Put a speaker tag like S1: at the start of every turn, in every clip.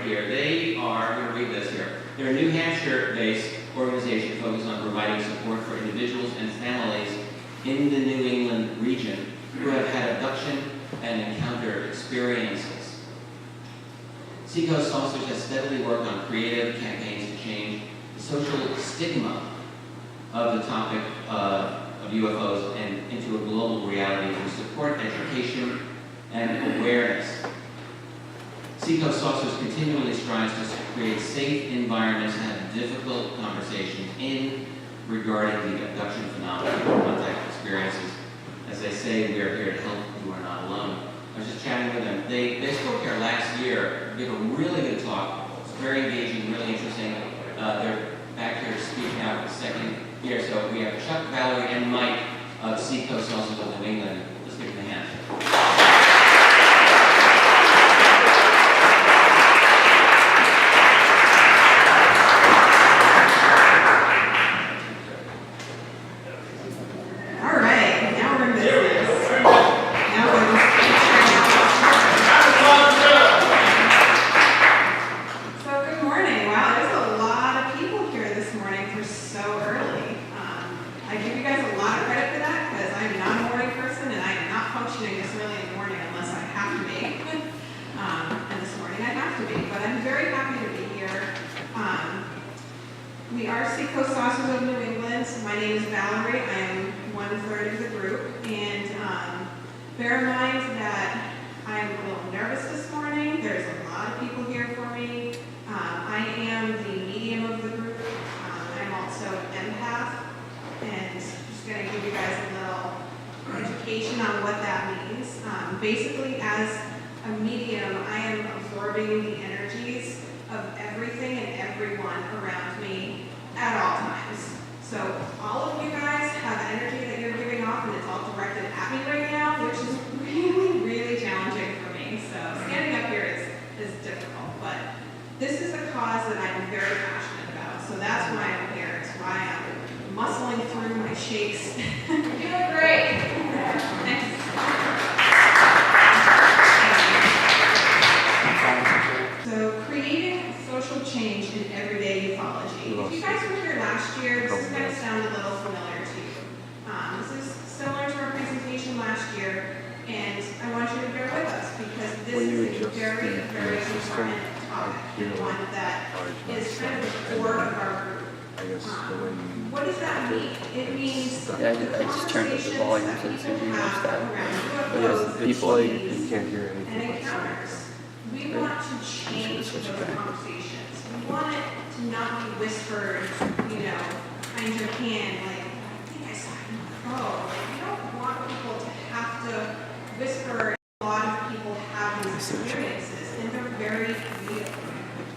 S1: here. They are, I'm going to read this here. They're a New Hampshire-based organization focused on providing support for individuals and families in the New England region who have had abduction and encounter experiences. Seacoast Saucers has steadily worked on creative campaigns to change the social stigma of the topic of UFOs and into a global reality to support education and awareness. Seacoast Saucers continually strives to create safe environments to have difficult conversations regarding the abduction phenomenon and contact experiences. As they say, we are here to help. You are not alone. I was just chatting with them. They spoke here last year, gave a really good talk. It's very engaging, really interesting. They're back here to speak now for the second year. So we have Chuck, Valerie, and Mike of Seacoast Saucers of New England. Let's give them a hand.
S2: We are Seacoast Saucers of New England. My name is Valerie. I am 1/3 of the group. And bear in mind that I'm a little nervous this morning. There's a lot of people here for me. I am the medium of the group. I'm also an empath. And just going to give you guys a little education on what that means. Basically, as a medium, I am absorbing the energies of everything and everyone around me at all times. So all of you guys have energy that you're giving off and it's all directed at me right now, which is really, really challenging for me. So standing up here is difficult, but this is a cause that I'm very passionate about. So that's why I'm here. It's why I'm muscling through my shakes. You're doing great. Thanks. So creating social change in everyday ufology. If you guys were here last year, this is going to sound a little familiar to you. This is similar to our presentation last year, and I want you to bear with us because this is a very, very important topic, and one that is kind of the core of our group. What does that mean? It means
S3: I just turned up the volume so it's going to be more stuff. But yes, people, you can't hear anything.
S2: And encounters. We want to change those conversations. We want it to not be whispered, behind your hand, like, I think I saw UFO. Like, we don't want people to have to whisper. A lot of people have these experiences, and they're very real.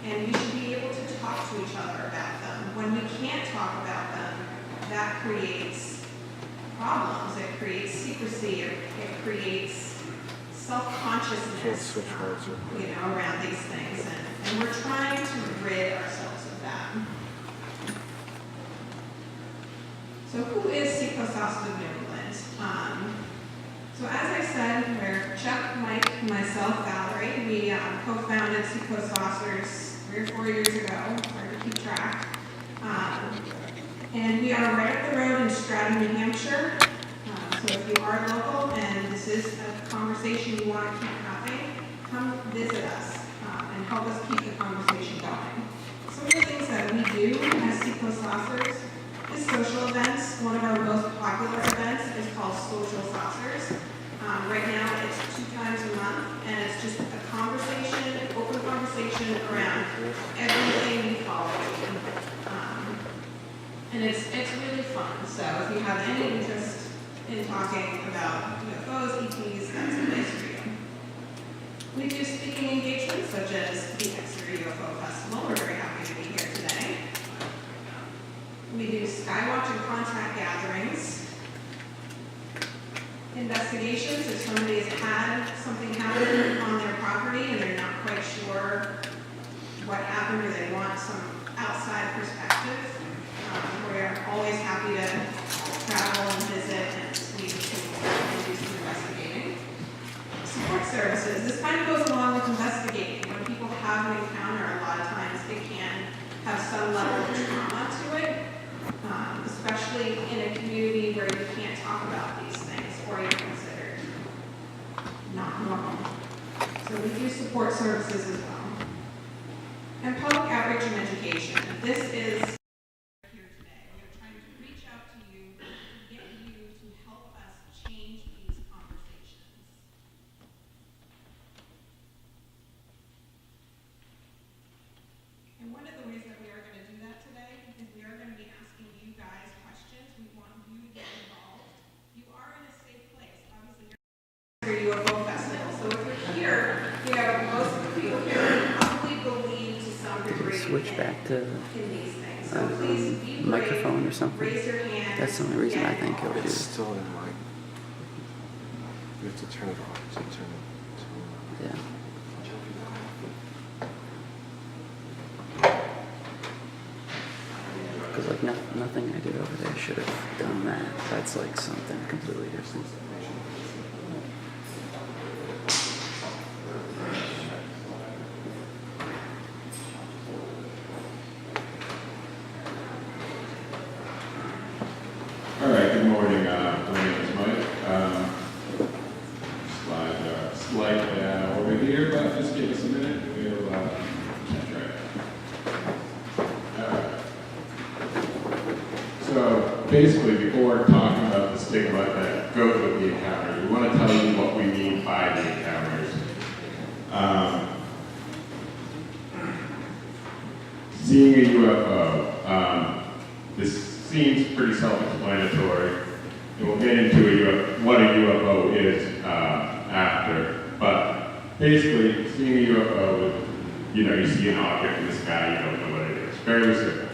S2: And we should be able to talk to each other about them. When we can't talk about them, that creates problems. It creates secrecy. It creates self-consciousness, around these things, and we're trying to rid ourselves of that. So who is Seacoast Saucers of New England? So as I said, we're Chuck, Mike, myself, Valerie. We co-founded Seacoast Saucers 3 or 4 years ago, hard to keep track. And we are right up the road in Stratham, New Hampshire. So if you are local and this is a conversation you want to keep happening, come visit us and help us keep the conversation going. Some of the things that we do as Seacoast Saucers is social events. One of our most popular events is called Social Saucers. Right now it's 2 times a month, and it's just a conversation, an open conversation around everything ufology. And it's really fun. So if you have any interest in talking about UFOs, ETs, that's a place for you. We do speaking engagements such as the Exeter UFO Festival. We're very happy to be here today. We do skywatch and contact gatherings. Investigations, if somebody has had something happen on their property and they're not quite sure what happened or they want some outside perspective, we're always happy to travel and visit and speak and do some investigating. Support services. This kind of goes along with investigating. When people have an encounter support services as well. And public outreach and education. This is here today. We are trying to reach out to you, get you to help us change these conversations. And one of the ways that we are going to do that today is we are going to be asking you guys questions. We want you to get involved. You are in a safe place. Obviously, you're at UFO Festival. So if you're here, you know, most of the people here probably believe to some degree
S3: Switch back to
S2: in these things. So please be brave,
S3: microphone or something.
S2: raise your hand.
S3: That's the only reason I think it would do
S4: It's
S3: it.
S4: still in line. You have to turn it off. So turn it.
S3: Yeah. Because like nothing I did over there should have done that. That's like something completely different.
S5: All right, good morning. My name is Mike. Slightly over here, but just give us a minute. We'll check right. All right. So basically, before talking about the stigma that goes with the encounters, we want to tell you what we mean by the encounters. Seeing a UFO. This seems pretty self-explanatory, and we'll get into what a UFO is after. But basically, seeing a UFO is, you see an object in the sky, you don't know what it is. Very simple.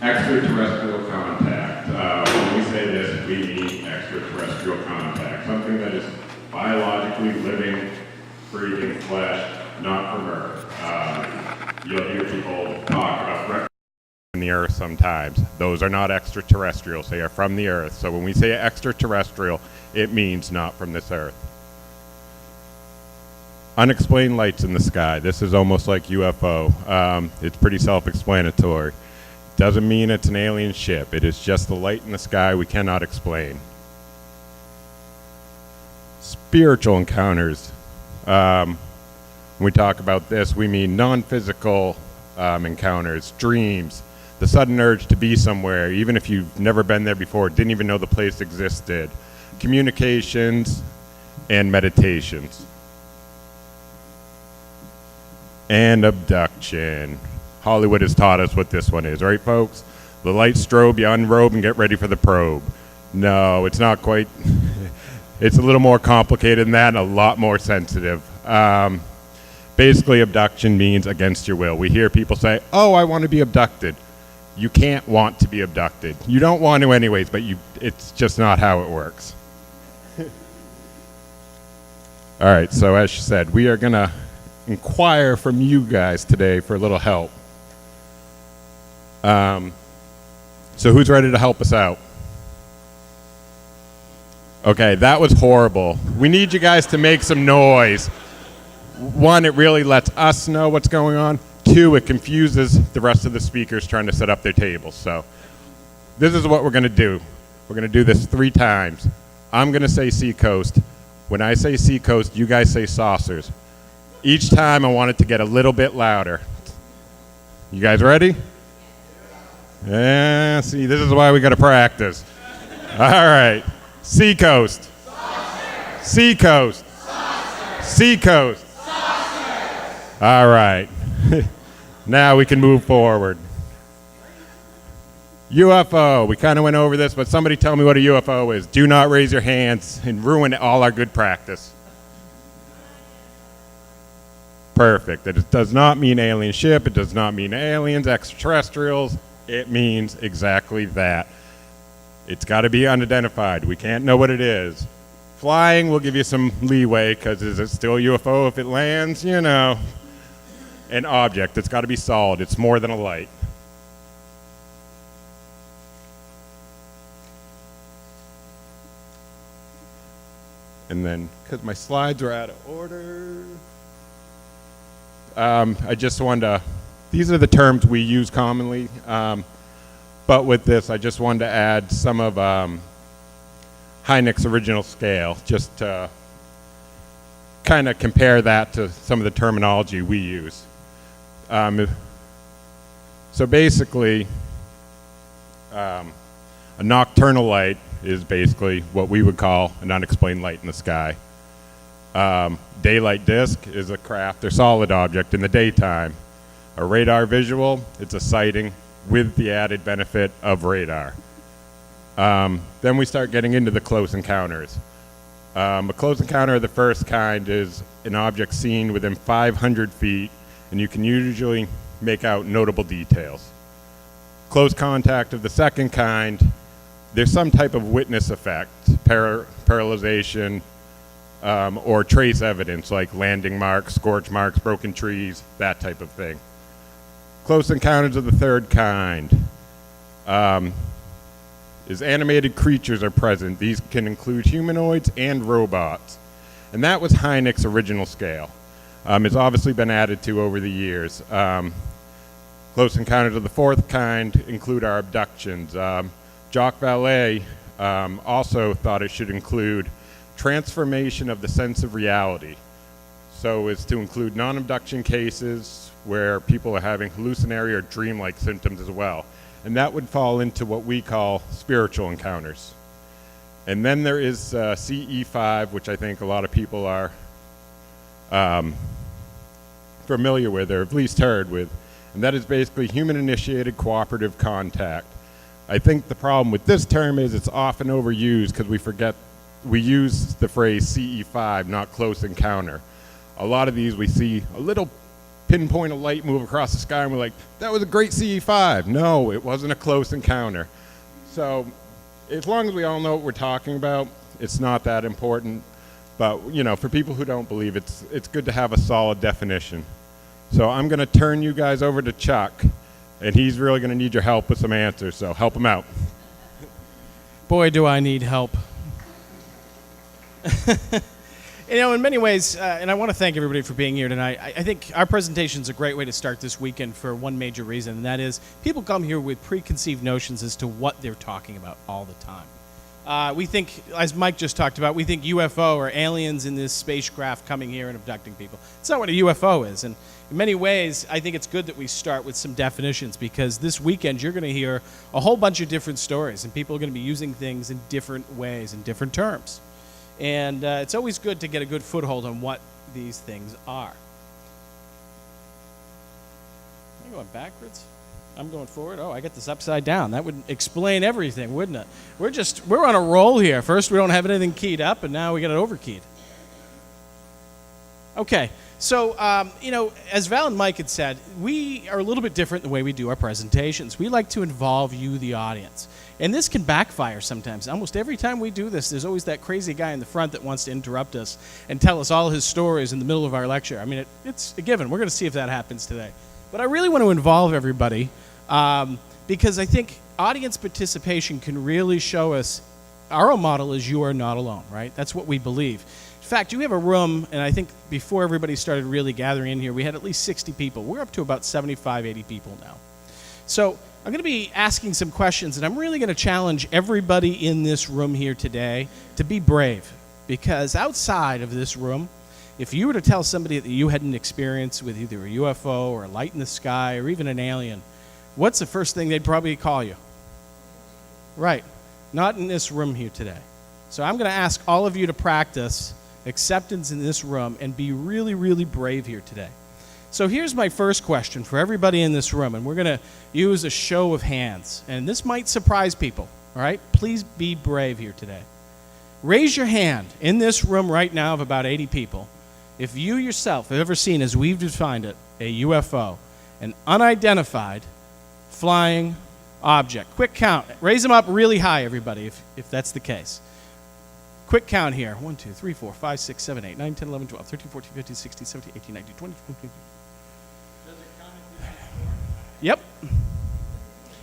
S5: Extraterrestrial contact. When we say this, we mean extraterrestrial contact. Something that is biologically living, breathing flesh, not from Earth. You'll hear people talk about in the Earth sometimes. Those are not extraterrestrials. They are from the Earth. So when we say extraterrestrial, it means not from this Earth. Unexplained lights in the sky. This is almost like UFO. It's pretty self-explanatory. Doesn't mean it's an alien ship. It is just the light in the sky we cannot explain. Spiritual encounters. When we talk about this, we mean non-physical encounters, dreams, the sudden urge to be somewhere, even if you've never been there before, didn't even know the place existed, communications, and meditations. And abduction. Hollywood has taught us what this one is, right, folks? The light strobe, you unrobe and get ready for the probe. No, it's not quite. It's a little more complicated than that and a lot more sensitive. Basically, abduction means against your will. We hear people say, oh, I want to be abducted. You can't want to be abducted. You don't want to anyways, but it's just not how it works. All right, so as she said, we are going to inquire from you guys today for a little help. So who's ready to help us out? Okay, that was horrible. We need you guys to make some noise. One, it really lets us know what's going on. Two, it confuses the rest of the speakers trying to set up their tables. So this is what we're going to do. We're going to do this 3 times. I'm going to say Seacoast. When I say Seacoast, you guys say Saucers. Each time I want it to get a little bit louder. You guys ready? Yeah, see, this is why we got to practice. All right. Seacoast. Saucers. Seacoast. Saucers. Seacoast. Saucers. All right. Now we can move forward. UFO. We kind of went over this, but somebody tell me what a UFO is. Do not raise your hands and ruin all our good practice. Perfect. It does not mean alien ship. It does not mean aliens, extraterrestrials. It means exactly that. It's got to be unidentified. We can't know what it is. Flying, we'll give you some leeway, because is it still UFO if it lands? You know. An object. It's got to be solid. It's more than a light. And then, because my slides are out of order, I just wanted to, these are the terms we use commonly, but with this, I just wanted to add some of Hynek's original scale, just to kind of compare that to some of the terminology we use. So basically, a nocturnal light is basically what we would call an unexplained light in the sky. Daylight disk is a craft or solid object in the daytime. A radar visual, it's a sighting with the added benefit of radar. Then we start getting into the close encounters. A close encounter of the first kind is an object seen within 500 feet, and you can usually make out notable details. Close contact of the second kind, there's some type of witness effect, paralyzation, or trace evidence like landing marks, scorch marks, broken trees, that type of thing. Close encounters of the third kind is animated creatures are present. These can include humanoids and robots. And that was Hynek's original scale. It's obviously been added to over the years. Close encounters of the fourth kind include our abductions. Jacques Vallée also thought it should include transformation of the sense of reality. So it's to include non-abduction cases where people are having hallucinatory or dream-like symptoms as well. And that would fall into what we call spiritual encounters. And then there is CE5, which I think a lot of people are familiar with, or at least heard with, and that is basically human-initiated cooperative contact. I think the problem with this term is it's often overused because we use the phrase CE5, not close encounter. A lot of these we see a little pinpoint of light move across the sky and we're like, that was a great CE5. No, it wasn't a close encounter. So as long as we all know what we're talking about, it's not that important. But you know, for people who don't believe, it's good to have a solid definition. So I'm going to turn you guys over to Chuck, and he's really going to need your help with some answers, so help him out.
S6: Boy, do I need help. You know, in many ways, and I want to thank everybody for being here tonight, I think our presentation is a great way to start this weekend for one major reason, and that is people come here with preconceived notions as to what they're talking about all the time. We think, as Mike just talked about, we think UFO or aliens in this spacecraft coming here and abducting people. It's not what a UFO is, and in many ways, I think it's good that we start with some definitions, because this weekend you're going to hear a whole bunch of different stories, and people are going to be using things in different ways, in different terms. And it's always good to get a good foothold on what these things are. Am I going backwards? I'm going forward? Oh, I got this upside down. That would explain everything, wouldn't it? We're on a roll here. First we don't have anything keyed up, and now we got it overkeyed. Okay, so, you know, as Val and Mike had said, we are a little bit different the way we do our presentations. We like to involve you, the audience. And this can backfire sometimes. Almost every time we do this, there's always that crazy guy in the front that wants to interrupt us and tell us all his stories in the middle of our lecture. I mean, it's a given. We're going to see if that happens today. But I really want to involve everybody because I think audience participation can really show us our model is you are not alone, right? That's what we believe. In fact, you have a room, and I think before everybody started really gathering in here, we had at least 60 people. We're up to about 75, 80 people now. So I'm going to be asking some questions, and I'm really going to challenge everybody in this room here today to be brave, because outside of this room, if you were to tell somebody that you had an experience with either a UFO or a light in the sky or even an alien, what's the first thing they'd probably call you? Right. Not in this room here today. So I'm going to ask all of you to practice acceptance in this room and be really, really brave here today. So here's my first question for everybody in this room, and we're going to use a show of hands. And this might surprise people, all right? Please be brave here today. Raise your hand in this room right now of about 80 people if you yourself have ever seen, as we've defined it, a UFO, an unidentified flying object. Quick count. Raise them up really high, everybody, if that's the case. Quick count here. 1, 2, 3, 4, 5, 6, 7, 8, 9, 10, 11, 12, 13, 14, 15, 16, 17, 18, 19, 20, 21, 22. Yep.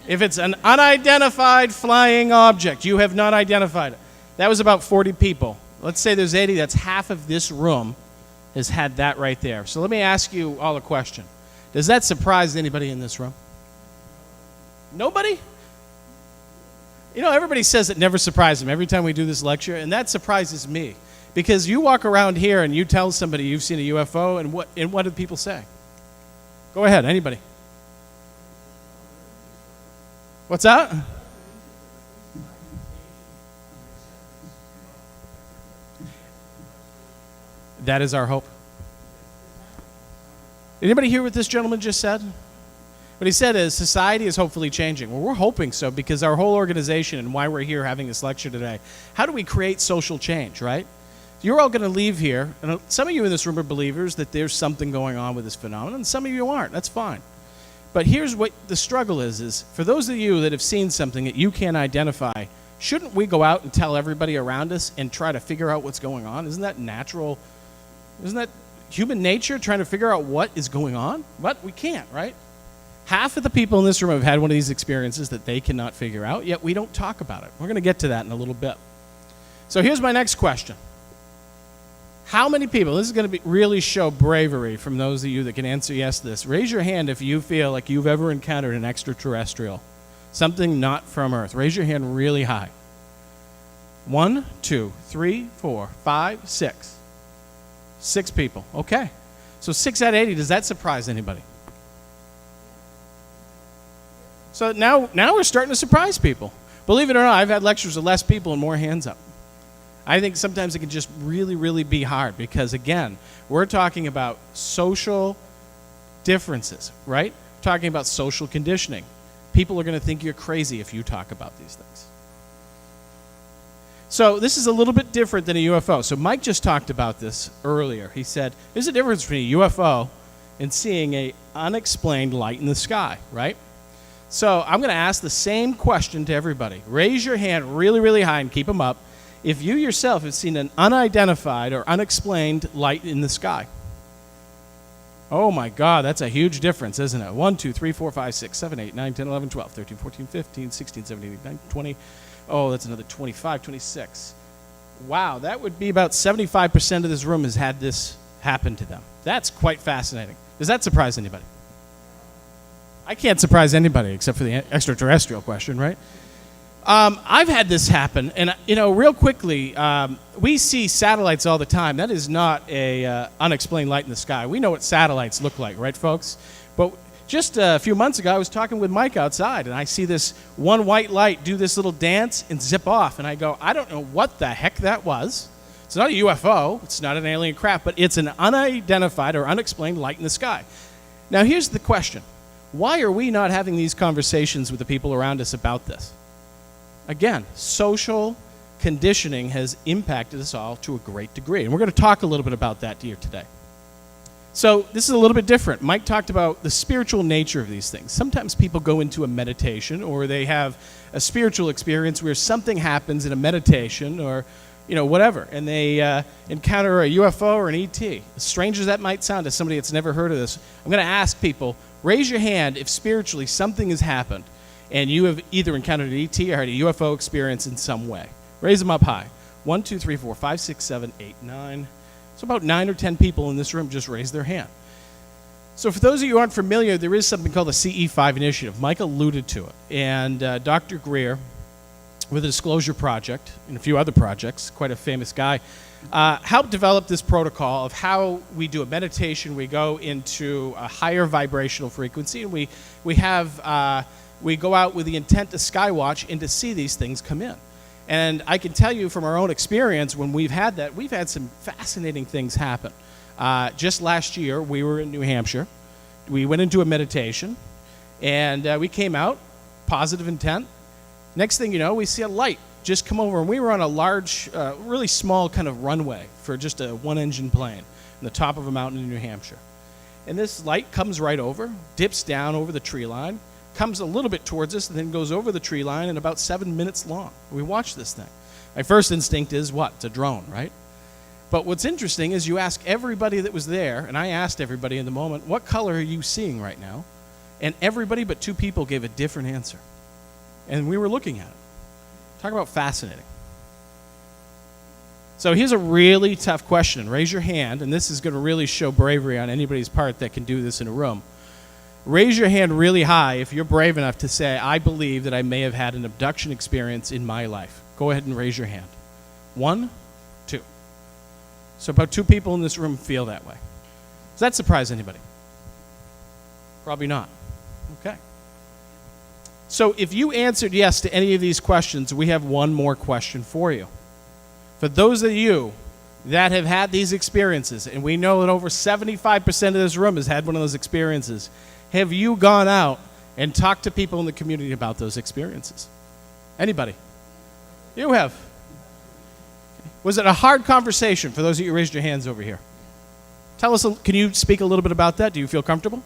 S6: If it's an unidentified flying object, you have not identified it. That was about 40 people. Let's say there's 80. That's half of this room has had that right there. So let me ask you all a question. Does that surprise anybody in this room? Nobody? You know, everybody says it never surprises them every time we do this lecture, and that surprises me. Because you walk around here and you tell somebody you've seen a UFO, and what do people say? Go ahead, anybody. What's that? That is our hope. Anybody hear what this gentleman just said? What he said is society is hopefully changing. Well, we're hoping so, because our whole organization and why we're here having this lecture today, how do we create social change, right? You're all going to leave here, and some of you in this room are believers that there's something going on with this phenomenon, and some of you aren't. That's fine. But here's what the struggle is for those of you that have seen something that you can't identify, shouldn't we go out and tell everybody around us and try to figure out what's going on? Isn't that natural? Isn't that human nature, trying to figure out what is going on? But we can't, right? Half of the people in this room have had one of these experiences that they cannot figure out, yet we don't talk about it. We're going to get to that in a little bit. So here's my next question. How many people, this is going to really show bravery from those of you that can answer yes to this. Raise your hand if you feel like you've ever encountered an extraterrestrial, something not from Earth. Raise your hand really high. 1, 2, 3, 4, 5, 6. 6 people. Okay. So 6 out of 80, does that surprise anybody? So now we're starting to surprise people. Believe it or not, I've had lectures with less people and more hands up. I think sometimes it can just really, really be hard because, again, we're talking about social differences, right? We're talking about social conditioning. People are going to think you're crazy if you talk about these things. So this is a little bit different than a UFO. So Mike just talked about this earlier. He said, there's a difference between a UFO and seeing an unexplained light in the sky, right? So I'm going to ask the same question to everybody. Raise your hand really, really high and keep them up if you yourself have seen an unidentified or unexplained light in the sky. Oh my God, that's a huge difference, isn't it? 1, 2, 3, 4, 5, 6, 7, 8, 9, 10, 11, 12, 13, 14, 15, 16, 17, 18, 19, 20. Oh, that's another 25, 26. Wow, that would be about 75% of this room has had this happen to them. That's quite fascinating. Does that surprise anybody? I can't surprise anybody except for the extraterrestrial question, right? I've had this happen, and real quickly, we see satellites all the time. That is not a unexplained light in the sky. We know what satellites look like, right, folks? But just a few months ago, I was talking with Mike outside, and I see this one white light do this little dance and zip off, and I go, I don't know what the heck that was. It's not a UFO. It's not an alien craft, but it's an unidentified or unexplained light in the sky. Now, here's the question. Why are we not having these conversations with the people around us about this? Again, social conditioning has impacted us all to a great degree, and we're going to talk a little bit about that here today. So this is a little bit different. Mike talked about the spiritual nature of these things. Sometimes people go into a meditation or they have a spiritual experience where something happens in a meditation or whatever, and they encounter a UFO or an ET. As strange as that might sound to somebody that's never heard of this, I'm going to ask people, raise your hand if spiritually something has happened and you have either encountered an ET or had a UFO experience in some way. Raise them up high. 1, 2, 3, 4, 5, 6, 7, 8, 9. So about 9 or 10 people in this room just raised their hand. So for those of you who aren't familiar, there is something called the CE5 initiative. Mike alluded to it. And Dr. Greer, with the Disclosure Project and a few other projects, quite a famous guy, helped develop this protocol of how we do a meditation. We go into a higher vibrational frequency, and we go out with the intent to skywatch and to see these things come in. And I can tell you from our own experience, when we've had that, we've had some fascinating things happen. Just last year, we were in New Hampshire. We went into a meditation, and we came out, positive intent. Next thing you know, we see a light just come over, and we were on a large, really small kind of runway for just a one-engine plane on the top of a mountain in New Hampshire. And this light comes right over, dips down over the tree line, comes a little bit towards us, and then goes over the tree line and about 7 minutes long. We watch this thing. My first instinct is what? It's a drone, right? But what's interesting is you ask everybody that was there, and I asked everybody in the moment, what color are you seeing right now? And everybody but 2 people gave a different answer. And we were looking at it. Talk about fascinating. So here's a really tough question. Raise your hand, and this is going to really show bravery on anybody's part that can do this in a room. Raise your hand really high if you're brave enough to say, I believe that I may have had an abduction experience in my life. Go ahead and raise your hand. 1, 2, So about 2 people in this room feel that way. Does that surprise anybody? Probably not. Okay. So if you answered yes to any of these questions, we have one more question for you. For those of you that have had these experiences, and we know that over 75% of this room has had one of those experiences, have you gone out and talked to people in the community about those experiences? Anybody? You have. Was it a hard conversation for those of you who raised your hands over here? Tell us, can you speak a little bit about that? Do you feel comfortable?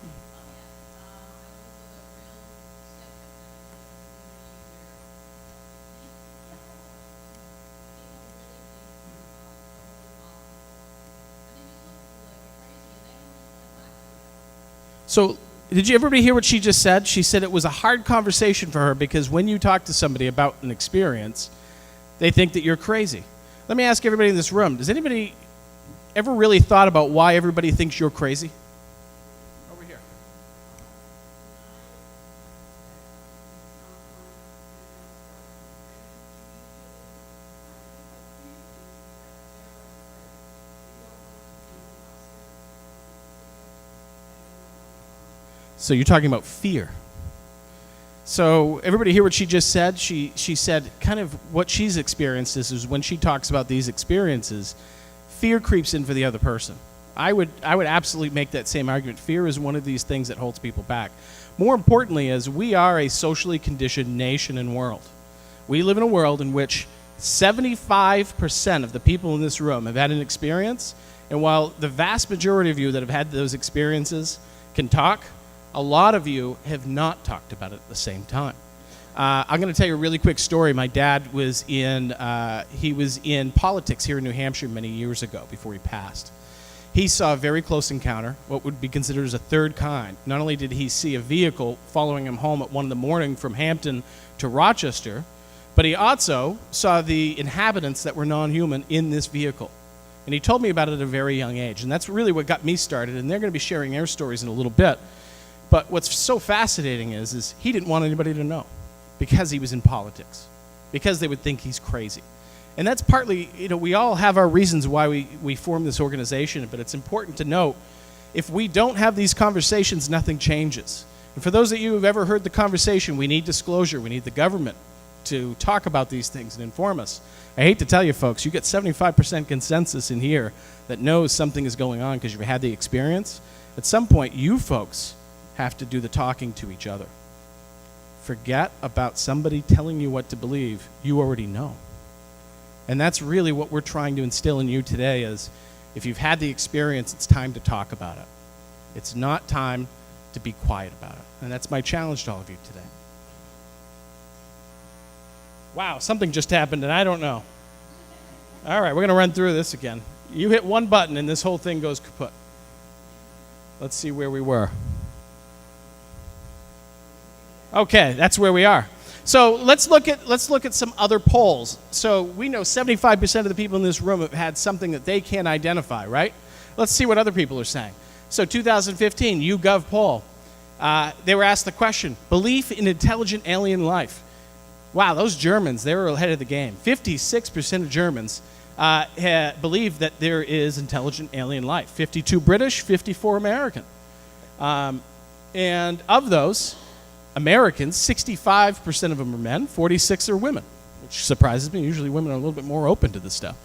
S6: So, did everybody hear what she just said? She said it was a hard conversation for her because when you talk to somebody about an experience, they think that you're crazy. Let me ask everybody in this room, does anybody ever really thought about why everybody thinks you're crazy? Over here. So you're talking about fear. So everybody hear what she just said? She said kind of what she's experienced is when she talks about these experiences, fear creeps in for the other person. I would absolutely make that same argument. Fear is one of these things that holds people back. More importantly, is we are a socially conditioned nation and world. We live in a world in which 75% of the people in this room have had an experience, and while the vast majority of you that have had those experiences can talk, a lot of you have not talked about it at the same time. I'm going to tell you a really quick story. My dad was in politics here in New Hampshire many years ago before he passed. He saw a very close encounter, what would be considered as a third kind. Not only did he see a vehicle following him home at 1 a.m. from Hampton to Rochester, but he also saw the inhabitants that were non-human in this vehicle. And he told me about it at a very young age. And that's really what got me started. And they're going to be sharing their stories in a little bit. But what's so fascinating is he didn't want anybody to know because he was in politics, because they would think he's crazy. And that's partly, we all have our reasons why we form this organization, but it's important to note, if we don't have these conversations, nothing changes. And for those of you who've ever heard the conversation, we need disclosure, we need the government to talk about these things and inform us. I hate to tell you folks, you get 75% consensus in here that knows something is going on because you've had the experience. At some point, you folks have to do the talking to each other. Forget about somebody telling you what to believe. You already know. And that's really what we're trying to instill in you today is, if you've had the experience, it's time to talk about it. It's not time to be quiet about it. And that's my challenge to all of you today. Wow, something just happened and I don't know. All right, we're going to run through this again. You hit one button and this whole thing goes kaput. Let's see where we were. Okay, that's where we are. So let's look at some other polls. So we know 75% of the people in this room have had something that they can't identify, right? Let's see what other people are saying. So 2015, YouGov poll. They were asked the question, belief in intelligent alien life. Wow, those Germans, they were ahead of the game. 56% of Germans believe that there is intelligent alien life. 52 British, 54 American. And of those Americans, 65% of them are men, 46 are women, which surprises me. Usually women are a little bit more open to this stuff.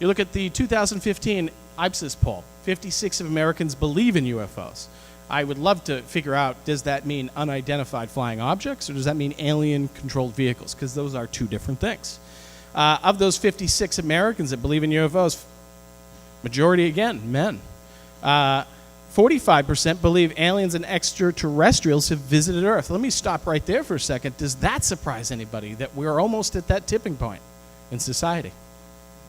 S6: You look at the 2015 Ipsos poll, 56 of Americans believe in UFOs. I would love to figure out, does that mean unidentified flying objects, or does that mean alien-controlled vehicles? Because those are two different things. Of those 56 Americans that believe in UFOs, majority, again, men. 45% believe aliens and extraterrestrials have visited Earth. Let me stop right there for a second. Does that surprise anybody that we're almost at that tipping point in society?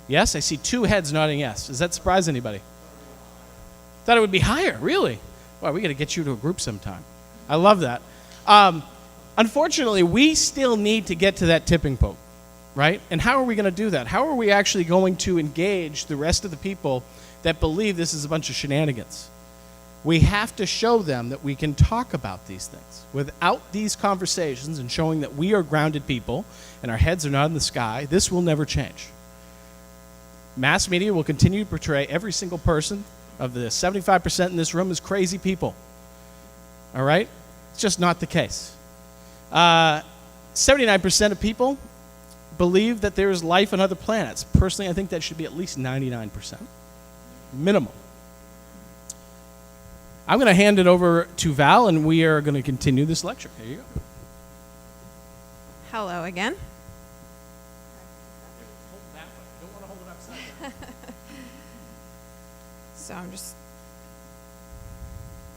S6: Yes, I see 2 heads nodding yes. Does that surprise anybody? Thought it would be higher, really? Well, we got to get you to a group sometime. I love that. Unfortunately, we still need to get to that tipping point, right? And how are we going to do that? How are we actually going to engage the rest of the people that believe this is a bunch of shenanigans? We have to show them that we can talk about these things. Without these conversations and showing that we are grounded people and our heads are not in the sky, this will never change. Mass media will continue to portray every single person of the 75% in this room as crazy people. All right? It's just not the case. 79% of people believe that there is life on other planets. Personally, I think that should be at least 99%. Minimum. I'm going to hand it over to Val, and we are going to continue this lecture. Here you go.
S2: Hello again. So I'm just,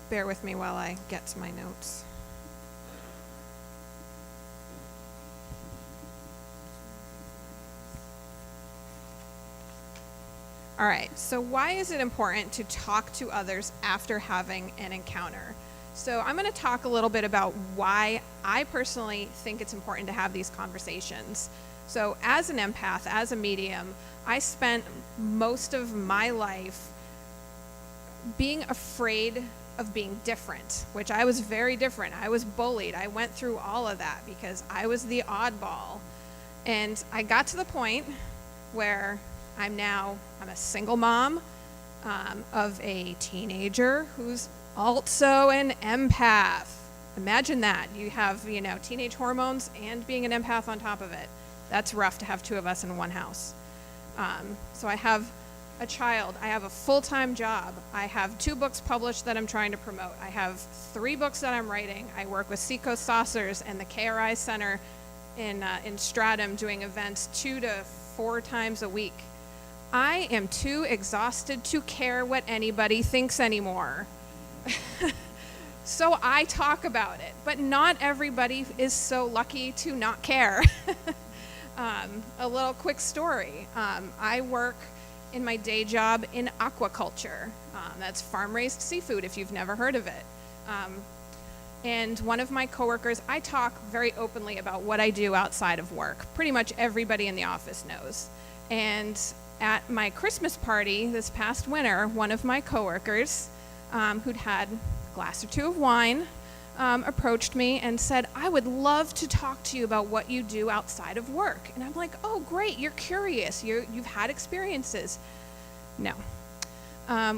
S2: bear with me while I get to my notes. All right, so why is it important to talk to others after having an encounter? So I'm going to talk a little bit about why I personally think it's important to have these conversations. So as an empath, as a medium, I spent most of my life being afraid of being different, which I was very different. I was bullied. I went through all of that because I was the oddball. And I got to the point where I'm a single mom of a teenager who's also an empath. Imagine that. You have, teenage hormones and being an empath on top of it. That's rough to have two of us in one house. So I have a child. I have a full-time job. I have 2 books published that I'm trying to promote. I have 3 books that I'm writing. I work with Seacoast Saucers and the KRI Center in Stratham doing events 2 to 4 times a week. I am too exhausted to care what anybody thinks anymore. So I talk about it, but not everybody is so lucky to not care. A little quick story. I work in my day job in aquaculture. That's farm-raised seafood, if you've never heard of it. And one of my coworkers, I talk very openly about what I do outside of work. Pretty much everybody in the office knows. And at my Christmas party this past winter, one of my coworkers, who'd had a glass or 2 of wine, approached me and said, I would love to talk to you about what you do outside of work. And I'm like, oh, great, you're curious, you've had experiences. No.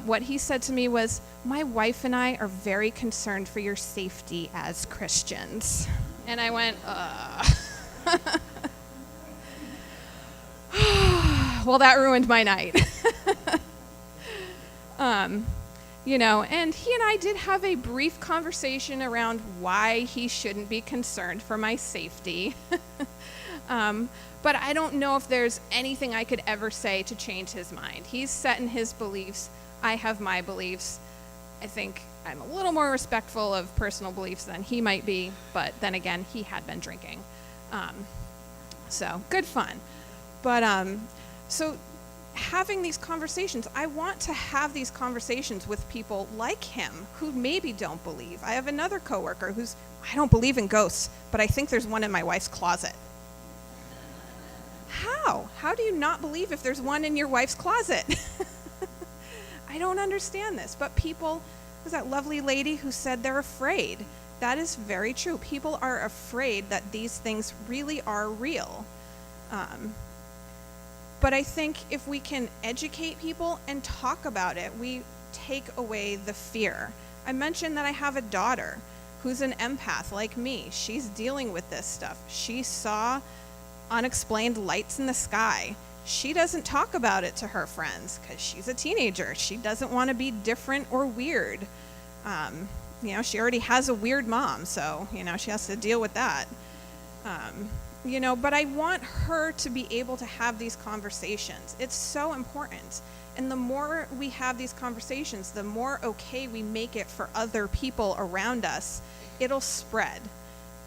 S2: What he said to me was, my wife and I are very concerned for your safety as Christians. And I went, well, that ruined my night. And he and I did have a brief conversation around why he shouldn't be concerned for my safety. But I don't know if there's anything I could ever say to change his mind. He's set in his beliefs. I have my beliefs. I think I'm a little more respectful of personal beliefs than he might be, but then again, he had been drinking. So good fun. But so having these conversations, I want to have these conversations with people like him who maybe don't believe. I have another coworker I don't believe in ghosts, but I think there's one in my wife's closet. How? How do you not believe if there's one in your wife's closet? I don't understand this, but people, was that lovely lady who said they're afraid? That is very true. People are afraid that these things really are real. But I think if we can educate people and talk about it, we take away the fear. I mentioned that I have a daughter who's an empath like me. She's dealing with this stuff. She saw unexplained lights in the sky. She doesn't talk about it to her friends because she's a teenager. She doesn't want to be different or weird. She already has a weird mom, so, she has to deal with that. But I want her to be able to have these conversations. It's so important. And the more we have these conversations, the more okay we make it for other people around us, it'll spread.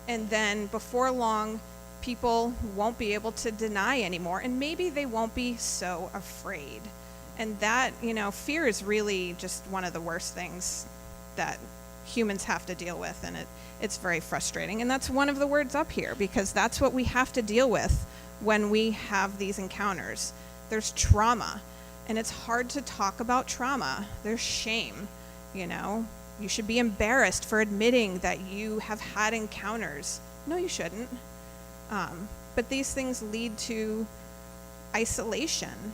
S2: And then before long, people won't be able to deny anymore, and maybe they won't be so afraid. And that, fear is really just one of the worst things that humans have to deal with, and it's very frustrating. And that's one of the words up here, because that's what we have to deal with when we have these encounters. There's trauma, and it's hard to talk about trauma. There's shame, You should be embarrassed for admitting that you have had encounters. No, you shouldn't. But these things lead to isolation.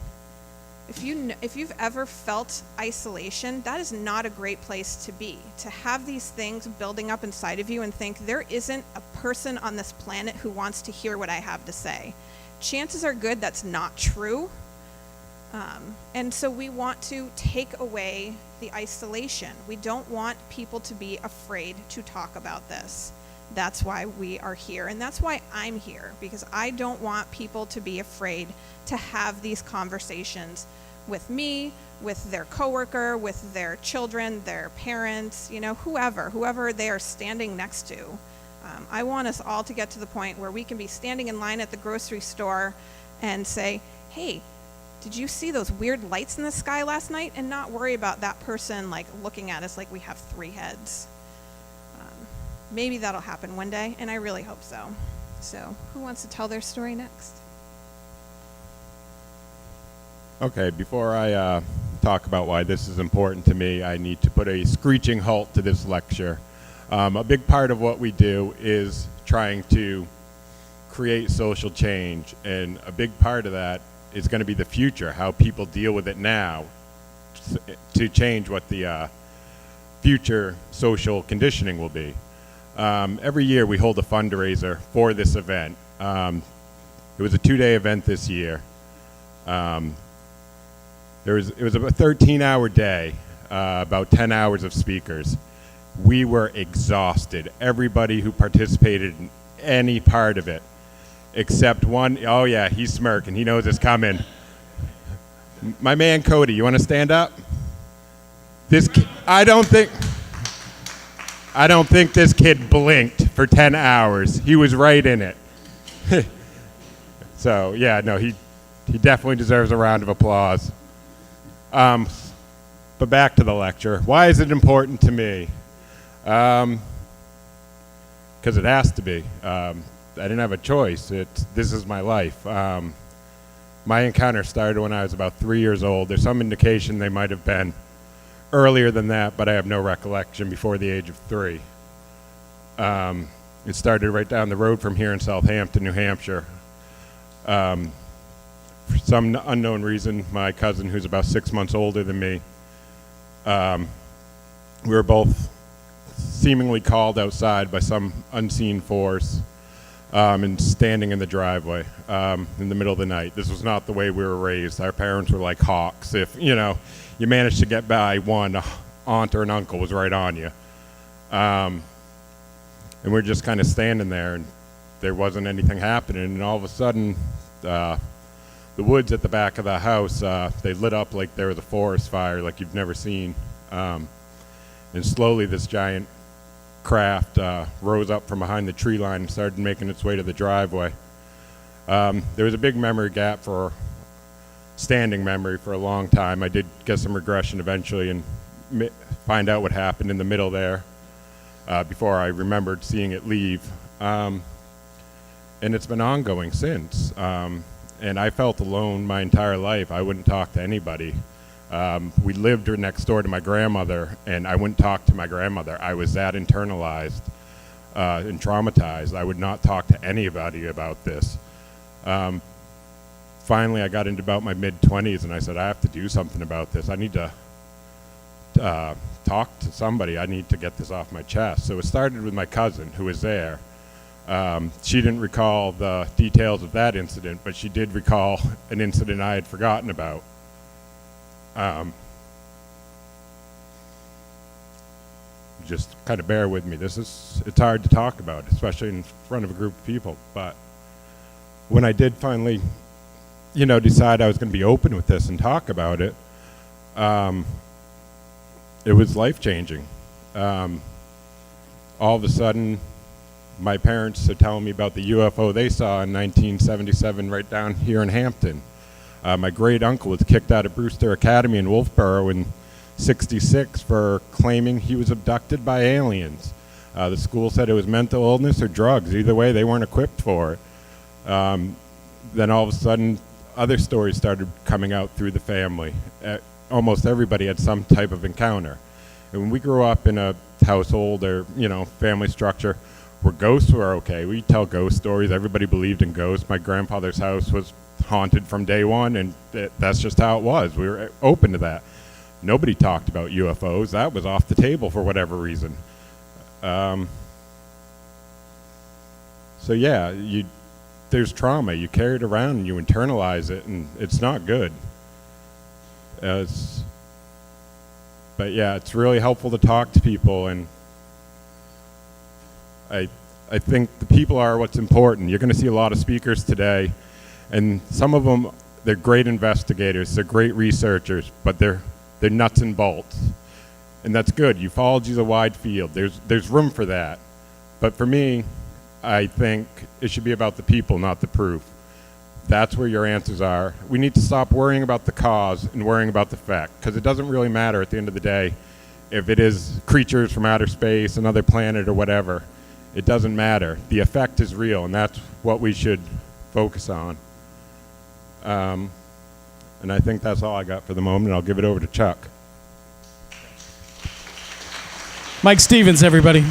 S2: if you've ever felt isolation, that is not a great place to be. To have these things building up inside of you and think there isn't a person on this planet who wants to hear what I have to say. Chances are good that's not true. And so we want to take away the isolation. We don't want people to be afraid to talk about this. That's why we are here, and that's why I'm here, because I don't want people to be afraid to have these conversations with me, with their coworker, with their children, their parents, whoever they are standing next to. I want us all to get to the point where we can be standing in line at the grocery store and say, hey, did you see those weird lights in the sky last night? And not worry about that person like looking at us like we have 3 heads. Maybe that'll happen one day, and I really hope so. So, who wants to tell their story next?
S5: Okay, before I talk about why this is important to me, I need to put a screeching halt to this lecture. A big part of what we do is trying to create social change, and a big part of that is going to be the future, how people deal with it now to change what the future social conditioning will be. Every year we hold a fundraiser for this event. It was a 2-day event this year. It was a 13-hour day, about 10 hours of speakers. We were exhausted. Everybody who participated in any part of it, except one. Oh yeah, he's smirking. He knows it's coming. My man Cody, you want to stand up? I don't think this kid blinked for 10 hours. He was right in it. So, yeah, no, he definitely deserves a round of applause. But back to the lecture. Why is it important to me? Because it has to be. I didn't have a choice. This is my life. My encounter started when I was about 3 years old. There's some indication they might have been earlier than that, but I have no recollection before the age of 3. It started right down the road from here in Southampton, New Hampshire. For some unknown reason, my cousin, who's about 6 months older than me, we were both seemingly called outside by some unseen force and standing in the driveway in the middle of the night. This was not the way we were raised. Our parents were like hawks. If, you managed to get by one, aunt or an uncle was right on you. And we're just kind of standing there, and there wasn't anything happening. And all of a sudden, the woods at the back of the house, they lit up like there was a forest fire like you've never seen. And slowly this giant craft rose up from behind the tree line and started making its way to the driveway. There was a big memory gap for standing memory for a long time. I did get some regression eventually and find out what happened in the middle there before I remembered seeing it leave. And it's been ongoing since. And I felt alone my entire life. I wouldn't talk to anybody. We lived next door to my grandmother, and I wouldn't talk to my grandmother. I was that internalized and traumatized. I would not talk to anybody about this. Finally, I got into about my mid-20s, and I said, I have to do something about this. I need to talk to somebody. I need to get this off my chest. So it started with my cousin, who was there. She didn't recall the details of that incident, but she did recall an incident I had forgotten about. Just kind of bear with me. It's hard to talk about, especially in front of a group of people. But when I did finally, decide I was going to be open with this and talk about it, it was life-changing. All of a sudden, my parents are telling me about the UFO they saw in 1977 right down here in Hampton. My great uncle was kicked out of Brewster Academy in Wolfboro in '66 for claiming he was abducted by aliens. The school said it was mental illness or drugs. Either way, they weren't equipped for it. Then all of a sudden, other stories started coming out through the family. Almost everybody had some type of encounter. And when we grew up in a household or, family structure where ghosts were okay, we tell ghost stories. Everybody believed in ghosts. My grandfather's house was haunted from day one, and that's just how it was. We were open to that. Nobody talked about UFOs. That was off the table for whatever reason. So yeah, there's trauma. You carry it around and you internalize it, and it's not good. But yeah, it's really helpful to talk to people, and I think the people are what's important. You're going to see a lot of speakers today, and some of them, they're great investigators, they're great researchers, but they're nuts and bolts. And that's good. Ufology is a wide field. There's room for that. But for me, I think it should be about the people, not the proof. That's where your answers are. We need to stop worrying about the cause and worrying about the fact, because it doesn't really matter at the end of the day if it is creatures from outer space, another planet, or whatever. It doesn't matter. The effect is real, and that's what we should focus on. And I think that's all I got for the moment. I'll give it over to Chuck.
S6: Mike Stevens, everybody.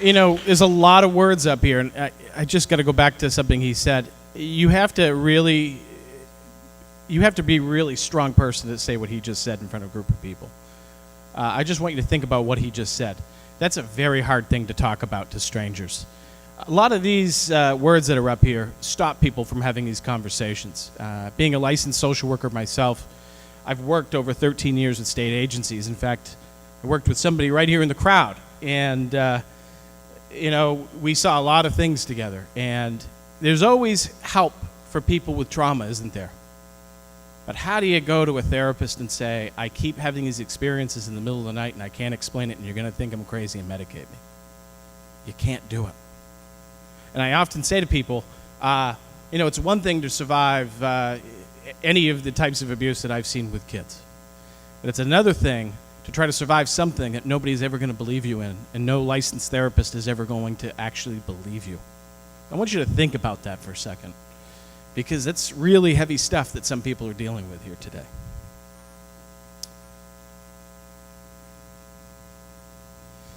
S6: You know, there's a lot of words up here, and I just got to go back to something he said. You have to be a really strong person to say what he just said in front of a group of people. I just want you to think about what he just said. That's a very hard thing to talk about to strangers. A lot of these words that are up here stop people from having these conversations. Being a licensed social worker myself, I've worked over 13 years with state agencies. In fact, I worked with somebody right here in the crowd, and you know, we saw a lot of things together. And there's always help for people with trauma, isn't there? But how do you go to a therapist and say, I keep having these experiences in the middle of the night and I can't explain it, and you're going to think I'm crazy and medicate me? You can't do it. And I often say to people, you know, it's one thing to survive any of the types of abuse that I've seen with kids. But it's another thing to try to survive something that nobody's ever going to believe you in, and no licensed therapist is ever going to actually believe you. I want you to think about that for a second, because it's really heavy stuff that some people are dealing with here today.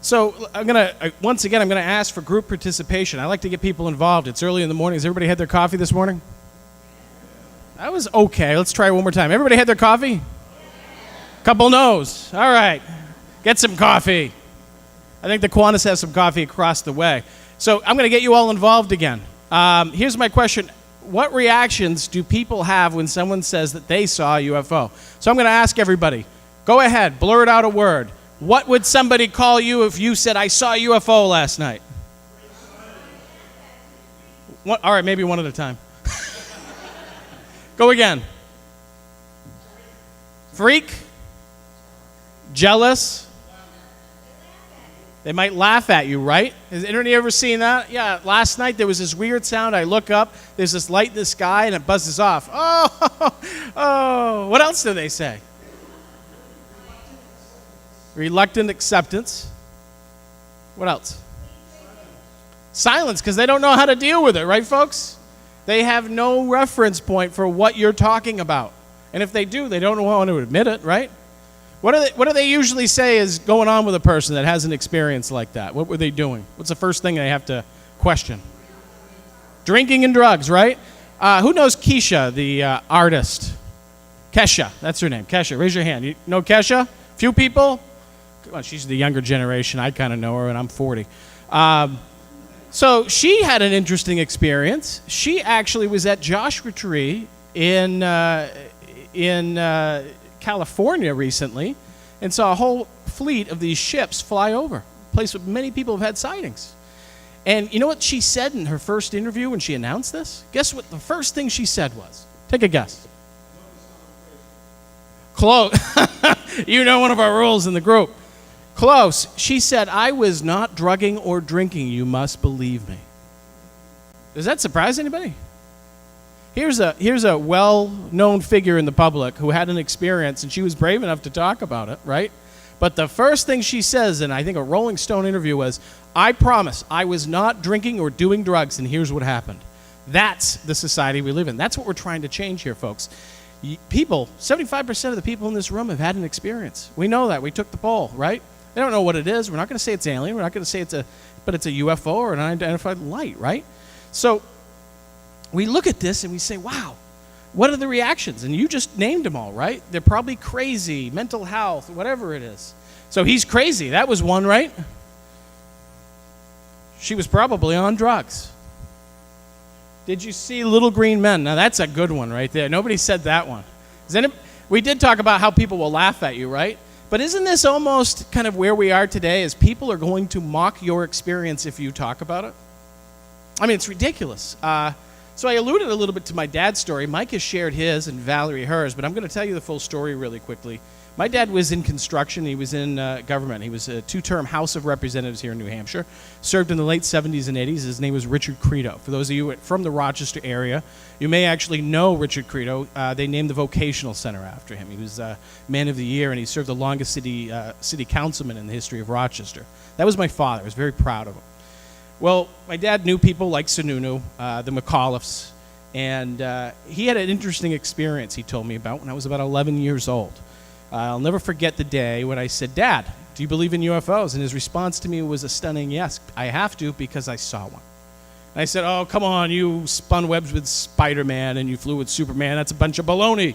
S6: So once again, I'm going to ask for group participation. I like to get people involved. It's early in the morning. Has everybody had their coffee this morning? That was okay. Let's try it one more time. Everybody had their coffee? Couple no's. All right. Get some coffee. I think the Kiwanis has some coffee across the way. So I'm going to get you all involved again. Here's my question. What reactions do people have when someone says that they saw a UFO? So I'm going to ask everybody. Go ahead. Blurt out a word. What would somebody call you if you said, I saw a UFO last night? All right, maybe one at a time. Go again. Freak? Jealous? They might laugh at you, right? Has anybody ever seen that? Yeah, last night there was this weird sound. I look up, there's this light in the sky, and it buzzes off. Oh, what else do they say? Reluctant acceptance. What else? Silence, because they don't know how to deal with it, right, folks? They have no reference point for what you're talking about. And if they do, they don't want to admit it, right? What do they usually say is going on with a person that has an experience like that? What were they doing? What's the first thing they have to question? Drinking and drugs, right? Who knows Keisha, the artist? Kesha, that's her name. Kesha, raise your hand. You know Kesha? Few people? Well, she's the younger generation. I kind of know her, and I'm 40. So she had an interesting experience. She actually was at Joshua Tree in California recently and saw a whole fleet of these ships fly over, a place where many people have had sightings. And you know what she said in her first interview when she announced this? Guess what the first thing she said was? Take a guess. Close. You know one of our rules in the group. Close. She said, I was not drugging or drinking, you must believe me. Does that surprise anybody? Here's a well-known figure in the public who had an experience, and she was brave enough to talk about it, right? But the first thing she says, in I think a Rolling Stone interview, was, I promise I was not drinking or doing drugs, and here's what happened. That's the society we live in. That's what we're trying to change here, folks. People, 75% of the people in this room have had an experience. We know that. We took the poll, right? They don't know what it is. We're not going to say it's alien. We're not going to say but it's a UFO or an unidentified light, right? So we look at this and we say, wow, what are the reactions? And you just named them all, right? They're probably crazy, mental health, whatever it is. So he's crazy. That was one, right? She was probably on drugs. Did you see Little Green Men? Now that's a good one right there. Nobody said that one. We did talk about how people will laugh at you, right? But isn't this almost kind of where we are today, as people are going to mock your experience if you talk about it? I mean, it's ridiculous. So I alluded a little bit to my dad's story. Mike has shared his and Valerie hers, but I'm going to tell you the full story really quickly. My dad was in construction. He was in government. He was a two-term House of Representatives here in New Hampshire. Served in the late 70s and 80s. His name was Richard Credo. For those of you from the Rochester area, you may actually know Richard Credo. They named the Vocational Center after him. He was Man of the Year, and he served the longest city councilman in the history of Rochester. That was my father. I was very proud of him. Well, my dad knew people like Sununu, the McAuliffes, and he had an interesting experience he told me about when I was about 11 years old. I'll never forget the day when I said, "Dad, do you believe in UFOs?" And his response to me was a stunning yes. I have to, because I saw one. And I said, "Oh, come on, you spun webs with Spider-Man and you flew with Superman. That's a bunch of baloney." And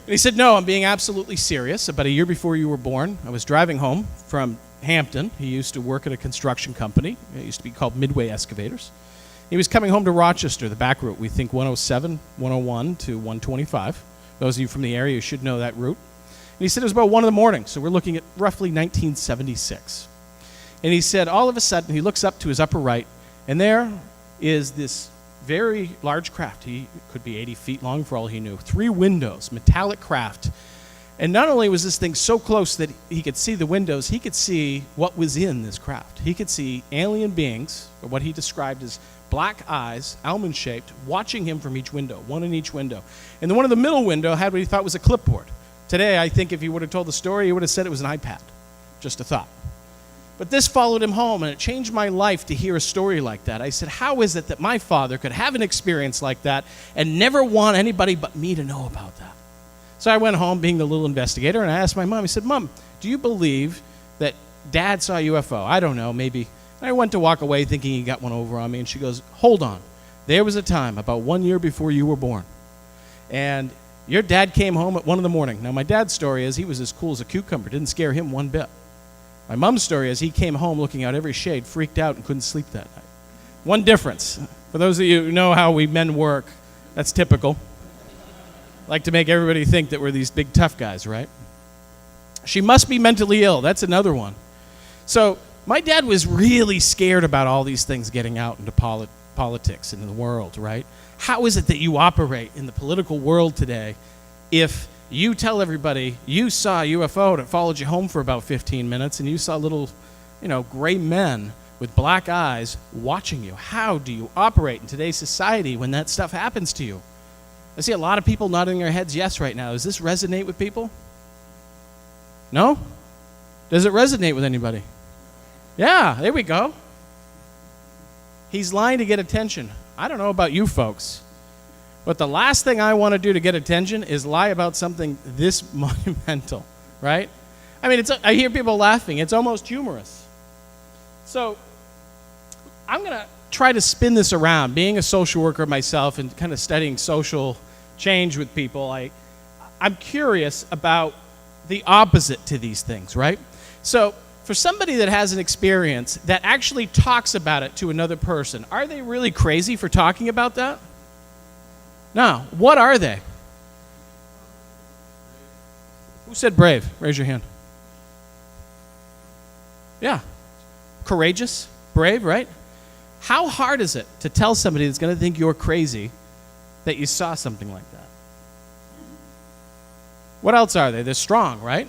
S6: he said, "No, I'm being absolutely serious. About a year before you were born, I was driving home from Hampton. He used to work at a construction company. It used to be called Midway Excavators. He was coming home to Rochester, the back route. We think 107, 101 to 125. Those of you from the area should know that route. And he said it was about 1 in the morning, so we're looking at roughly 1976. And he said all of a sudden he looks up to his upper right, and there is this very large craft. He could be 80 feet long for all he knew. 3 windows, metallic craft. And not only was this thing so close that he could see the windows, he could see what was in this craft. He could see alien beings, or what he described as black eyes, almond-shaped, watching him from each window, one in each window. And the one in the middle window had what he thought was a clipboard. Today, I think if he would have told the story, he would have said it was an iPad. Just a thought. But this followed him home, and it changed my life to hear a story like that. I said, how is it that my father could have an experience like that and never want anybody but me to know about that? So I went home, being the little investigator, and I asked my mom, I said, "Mom, do you believe that Dad saw a UFO?" "I don't know, maybe." And I went to walk away thinking he got one over on me, and she goes, "Hold on. There was a time about 1 year before you were born, and your dad came home at 1 in the morning. Now, my dad's story is he was as cool as a cucumber. Didn't scare him one bit. My mom's story is he came home looking out every shade, freaked out, and couldn't sleep that night. One difference. For those of you who know how we men work, that's typical. Like to make everybody think that we're these big tough guys, right? She must be mentally ill. That's another one. So my dad was really scared about all these things getting out into politics and in the world, right? How is it that you operate in the political world today if you tell everybody you saw a UFO that followed you home for about 15 minutes and you saw little, gray men with black eyes watching you? How do you operate in today's society when that stuff happens to you? I see a lot of people nodding their heads yes right now. Does this resonate with people? No? Does it resonate with anybody? Yeah, there we go. He's lying to get attention. I don't know about you folks, but the last thing I want to do to get attention is lie about something this monumental, right? I mean, I hear people laughing. It's almost humorous. So I'm going to try to spin this around. Being a social worker myself and kind of studying social change with people, I'm curious about the opposite to these things, right? So for somebody that has an experience that actually talks about it to another person, are they really crazy for talking about that? No. What are they? Who said brave? Raise your hand. Yeah. Courageous, brave, right? How hard is it to tell somebody that's going to think you're crazy that you saw something like that? What else are they? They're strong, right?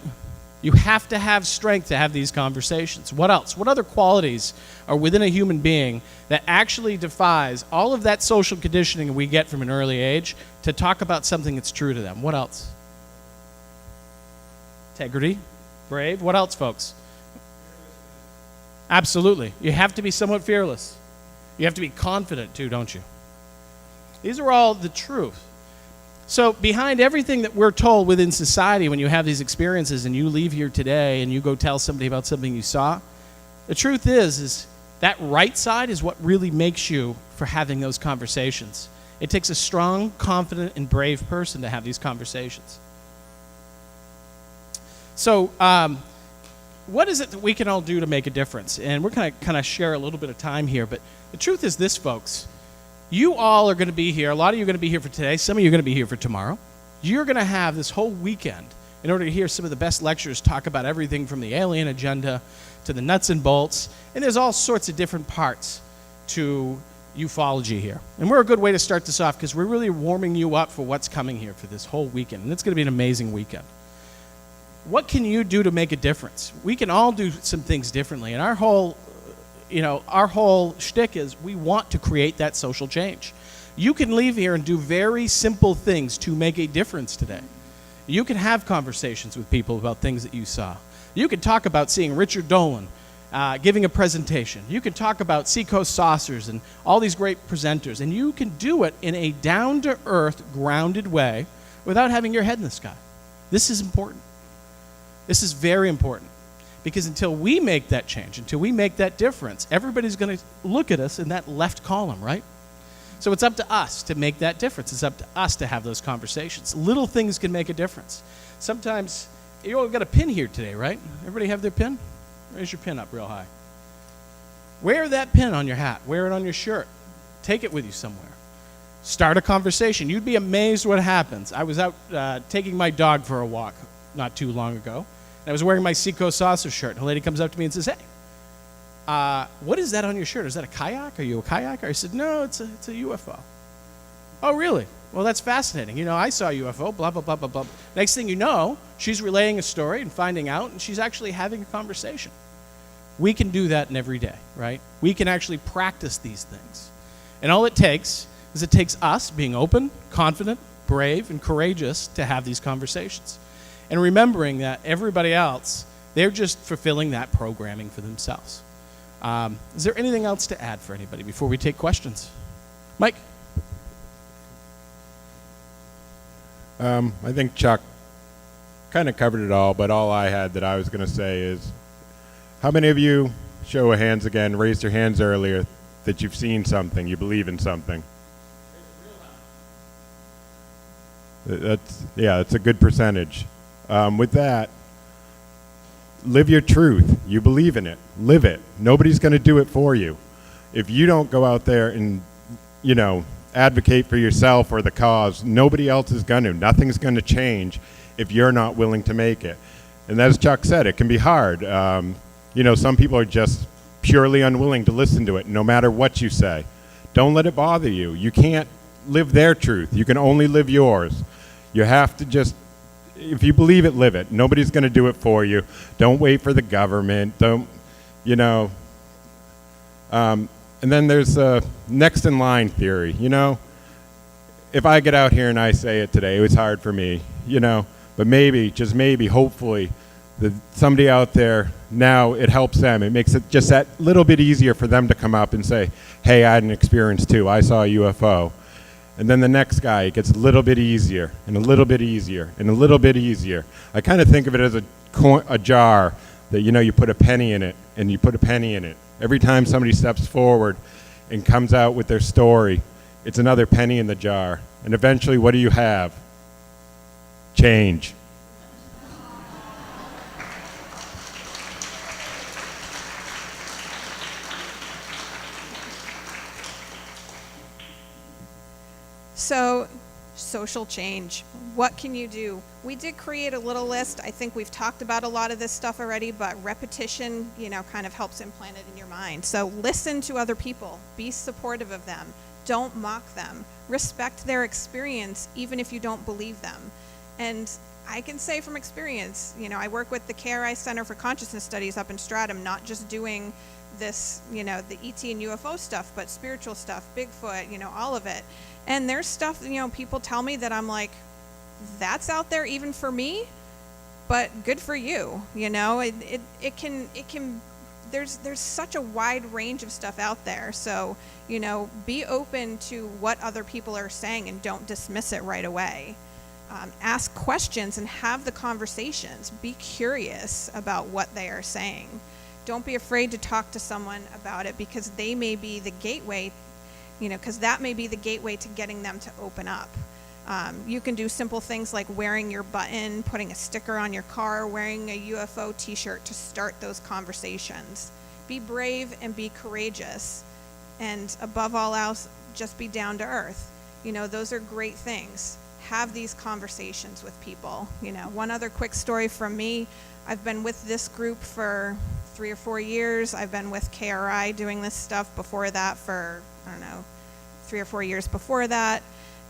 S6: You have to have strength to have these conversations. What else? What other qualities are within a human being that actually defies all of that social conditioning we get from an early age to talk about something that's true to them? What else? Integrity, brave. What else, folks? Absolutely. You have to be somewhat fearless. You have to be confident too, don't you? These are all the truth. So behind everything that we're told within society, when you have these experiences and you leave here today and you go tell somebody about something you saw, the truth is that right side is what really makes you for having those conversations. It takes a strong, confident, and brave person to have these conversations. So, what is it that we can all do to make a difference? And we're going to kind of share a little bit of time here, but the truth is this, folks. You all are going to be here. A lot of you are going to be here for today. Some of you are going to be here for tomorrow. You're going to have this whole weekend in order to hear some of the best lecturers talk about everything from the alien agenda to the nuts and bolts. And there's all sorts of different parts to ufology here. And we're a good way to start this off because we're really warming you up for what's coming here for this whole weekend. And it's going to be an amazing weekend. What can you do to make a difference? We can all do some things differently. And our whole shtick is we want to create that social change. You can leave here and do very simple things to make a difference today. You can have conversations with people about things that you saw. You can talk about seeing Richard Dolan giving a presentation. You can talk about Seacoast Saucers and all these great presenters. And you can do it in a down-to-earth, grounded way without having your head in the sky. This is important. This is very important. Because until we make that change, until we make that difference, everybody's going to look at us in that left column, right? So it's up to us to make that difference. It's up to us to have those conversations. Little things can make a difference. Sometimes, you all got a pin here today, right? Everybody have their pin? Raise your pin up real high. Wear that pin on your hat. Wear it on your shirt. Take it with you somewhere. Start a conversation. You'd be amazed what happens. I was out taking my dog for a walk not too long ago. And I was wearing my Seacoast Saucers shirt. And a lady comes up to me and says, hey, what is that on your shirt? Is that a kayak? Are you a kayaker? I said, no, it's a UFO. Oh, really? Well, that's fascinating. You know, I saw a UFO, blah, blah, blah, blah, blah. Next thing you know, she's relaying a story and finding out, and she's actually having a conversation. We can do that in every day, right? We can actually practice these things. And all it takes is it takes us being open, confident, brave, and courageous to have these conversations. And remembering that everybody else, they're just fulfilling that programming for themselves. Is there anything else to add for anybody before we take questions? Mike?
S5: I think Chuck kind of covered it all, but all I had that I was going to say is, how many of you, show of hands again, raised your hands earlier, that you've seen something, you believe in something? That's a good percentage. With that, live your truth. You believe in it. Live it. Nobody's going to do it for you. If you don't go out there and, advocate for yourself or the cause, nobody else is going to. Nothing's going to change if you're not willing to make it. And as Chuck said, it can be hard. Some people are just purely unwilling to listen to it, no matter what you say. Don't let it bother you. You can't live their truth. You can only live yours. You have to just, if you believe it, live it. Nobody's going to do it for you. Don't wait for the government. And then there's next in line theory. If I get out here and I say it today, it was hard for me, but maybe, just maybe, hopefully, somebody out there, now it helps them. It makes it just that little bit easier for them to come up and say, hey, I had an experience too. I saw a UFO. And then the next guy, it gets a little bit easier, and a little bit easier, and a little bit easier. I kind of think of it as a jar that, you put a penny in it, and you put a penny in it. Every time somebody steps forward and comes out with their story, it's another penny in the jar. And eventually, what do you have? Change.
S2: So, social change. What can you do? We did create a little list. I think we've talked about a lot of this stuff already, but repetition, kind of helps implant it in your mind. So listen to other people. Be supportive of them. Don't mock them. Respect their experience, even if you don't believe them. And I can say from experience, I work with the KRI Center for Consciousness Studies up in Stratham, not just doing this, the ET and UFO stuff, but spiritual stuff, Bigfoot, all of it. And there's stuff, people tell me that I'm like, that's out there even for me, but good for you. It can there's such a wide range of stuff out there. So, be open to what other people are saying and don't dismiss it right away. Ask questions and have the conversations. Be curious about what they are saying. Don't be afraid to talk to someone about it, because they may be the gateway because that may be the gateway to getting them to open up. You can do simple things like wearing your button, putting a sticker on your car, wearing a UFO t-shirt to start those conversations. Be brave and be courageous. And above all else, just be down to earth. Those are great things. Have these conversations with people. One other quick story from me. I've been with this group for 3 or 4 years. I've been with KRI doing this stuff before that for, 3 or 4 years before that.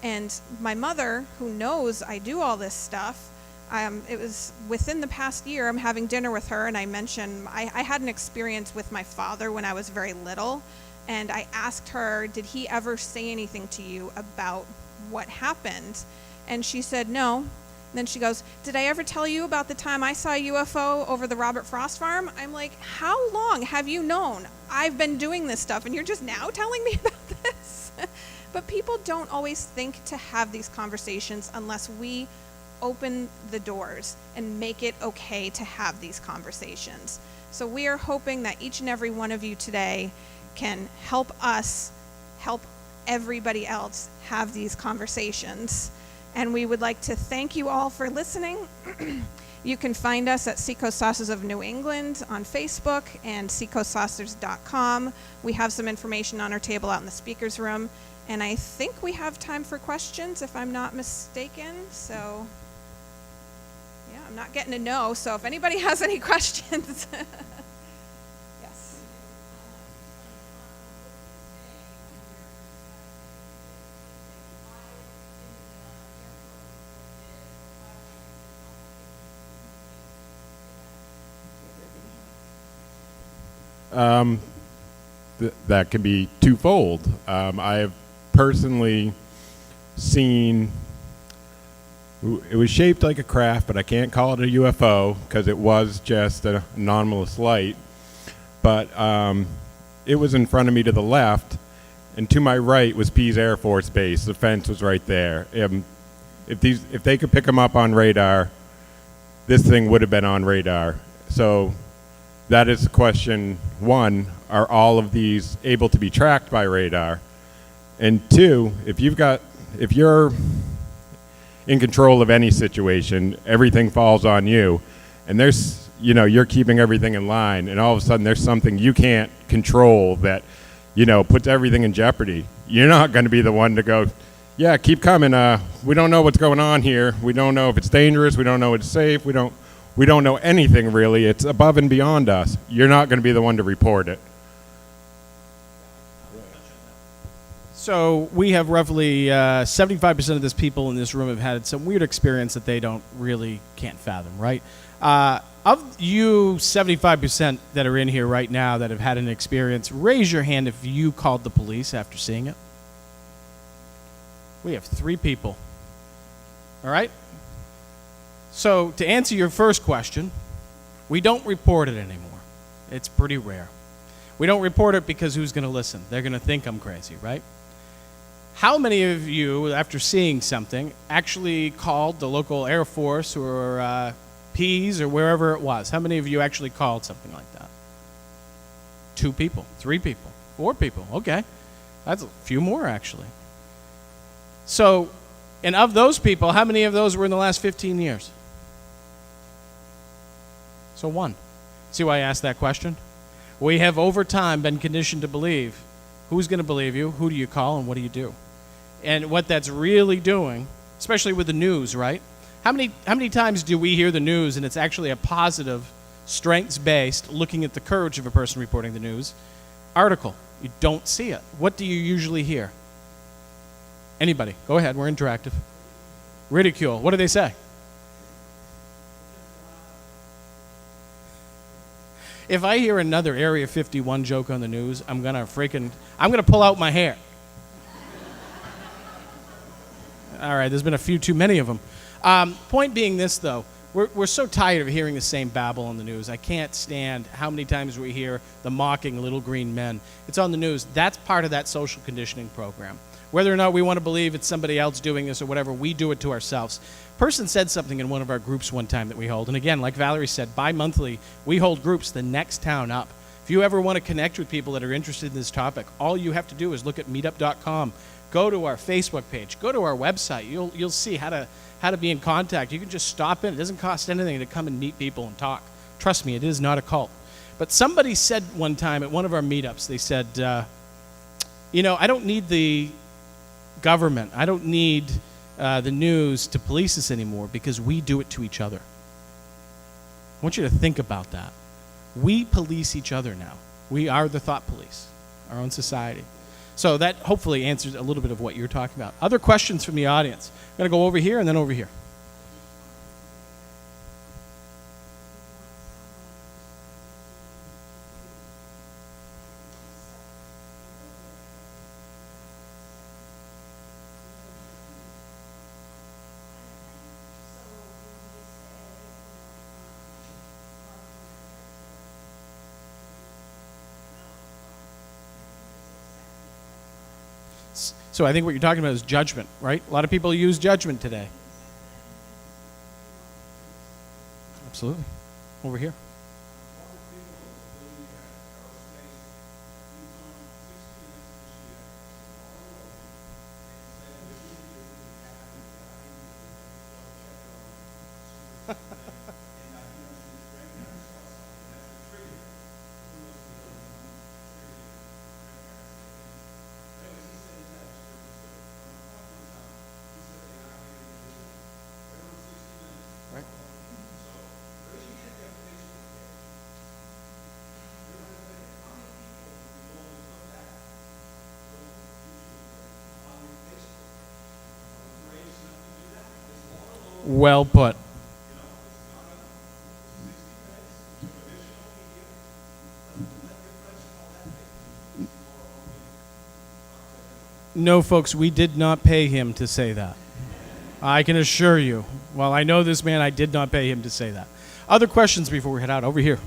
S2: And my mother, who knows I do all this stuff, it was within the past year, I'm having dinner with her, and I mentioned I had an experience with my father when I was very little, and I asked her, did he ever say anything to you about what happened? And she said no. And then she goes, did I ever tell you about the time I saw a UFO over the Robert Frost farm? I'm like, how long have you known I've been doing this stuff, and you're just now telling me about this? But people don't always think to have these conversations unless we open the doors and make it okay to have these conversations. So we are hoping that each and every one of you today can help us help everybody else have these conversations. And we would like to thank you all for listening. You can find us at Seacoast Saucers of New England on Facebook and seacoastsaucers.com. We have some information on our table out in the speaker's room. And I think we have time for questions, if I'm not mistaken. So, yeah, I'm not getting a no. So if anybody has any questions. Yes.
S5: That can be twofold. I have personally seen, it was shaped like a craft, but I can't call it a UFO because it was just an anomalous light. But it was in front of me to the left, and to my right was Pease Air Force Base. The fence was right there. If they could pick them up on radar, this thing would have been on radar. So that is question one, are all of these able to be tracked by radar? And two, if you're in control of any situation, everything falls on you, and you're keeping everything in line, and all of a sudden there's something you can't control that, puts everything in jeopardy. You're not going to be the one to go, yeah, keep coming. We don't know what's going on here. We don't know if it's dangerous. We don't know it's safe. We don't know anything really. It's above and beyond us. You're not going to be the one to report it.
S6: So we have roughly 75% of this people in this room have had some weird experience that they can't fathom, right? Of you 75% that are in here right now that have had an experience, raise your hand if you called the police after seeing it. We have 3 people. All right? So to answer your first question, we don't report it anymore. It's pretty rare. We don't report it because who's going to listen? They're going to think I'm crazy, right? How many of you, after seeing something, actually called the local Air Force or Pease or wherever it was? How many of you actually called something like that? 2 people, 3 people, 4 people. Okay. That's a few more, actually. So, and of those people, how many of those were in the last 15 years? So 1. See why I asked that question? We have over time been conditioned to believe who's going to believe you, who do you call, and what do you do? And what that's really doing, especially with the news, right? How many times do we hear the news and it's actually a positive, strengths-based, looking at the courage of a person reporting the news, article? You don't see it. What do you usually hear? Anybody? Go ahead, we're interactive. Ridicule. What do they say? If I hear another Area 51 joke on the news, I'm gonna pull out my hair. All right, there's been a few too many of them. Point being this, though, we're so tired of hearing the same babble on the news. I can't stand how many times we hear the mocking little green men. It's on the news. That's part of that social conditioning program. Whether or not we want to believe it's somebody else doing this or whatever, we do it to ourselves. A person said something in one of our groups one time that we hold, and again, like Valerie said, bi-monthly, we hold groups the next town up. If you ever want to connect with people that are interested in this topic, all you have to do is look at meetup.com, go to our Facebook page, go to our website. You'll see how to be in contact. You can just stop in. It doesn't cost anything to come and meet people and talk. Trust me, it is not a cult. But somebody said one time at one of our meetups, they said, I don't need the government. I don't need the news to police us anymore because we do it to each other. I want you to think about that. We police each other now. We are the thought police, our own society. So that hopefully answers a little bit of what you're talking about. Other questions from the audience? I'm going to go over here and then over here. So I think what you're talking about is judgment, right? A lot of people use judgment today. Absolutely. Over here. Well put. No, folks, we did not pay him to say that. I can assure you. While I know this man, I did not pay him to say that. Other questions before we head out? Over here.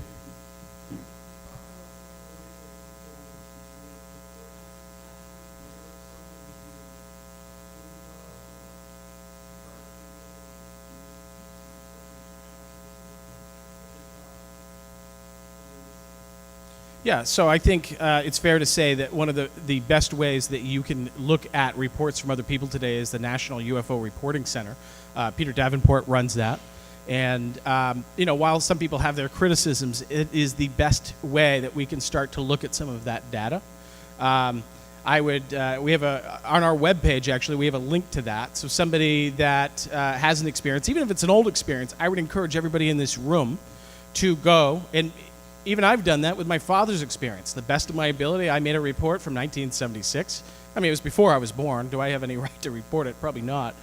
S6: Yeah, so I think it's fair to say that one of the best ways that you can look at reports from other people today is the National UFO Reporting Center. Peter Davenport runs that. And, while some people have their criticisms, it is the best way that we can start to look at some of that data. On our webpage, actually, we have a link to that. So somebody that has an experience, even if it's an old experience, I would encourage everybody in this room to go and even I've done that with my father's experience. The best of my ability, I made a report from 1976. I mean, it was before I was born. Do I have any right to report it? Probably not.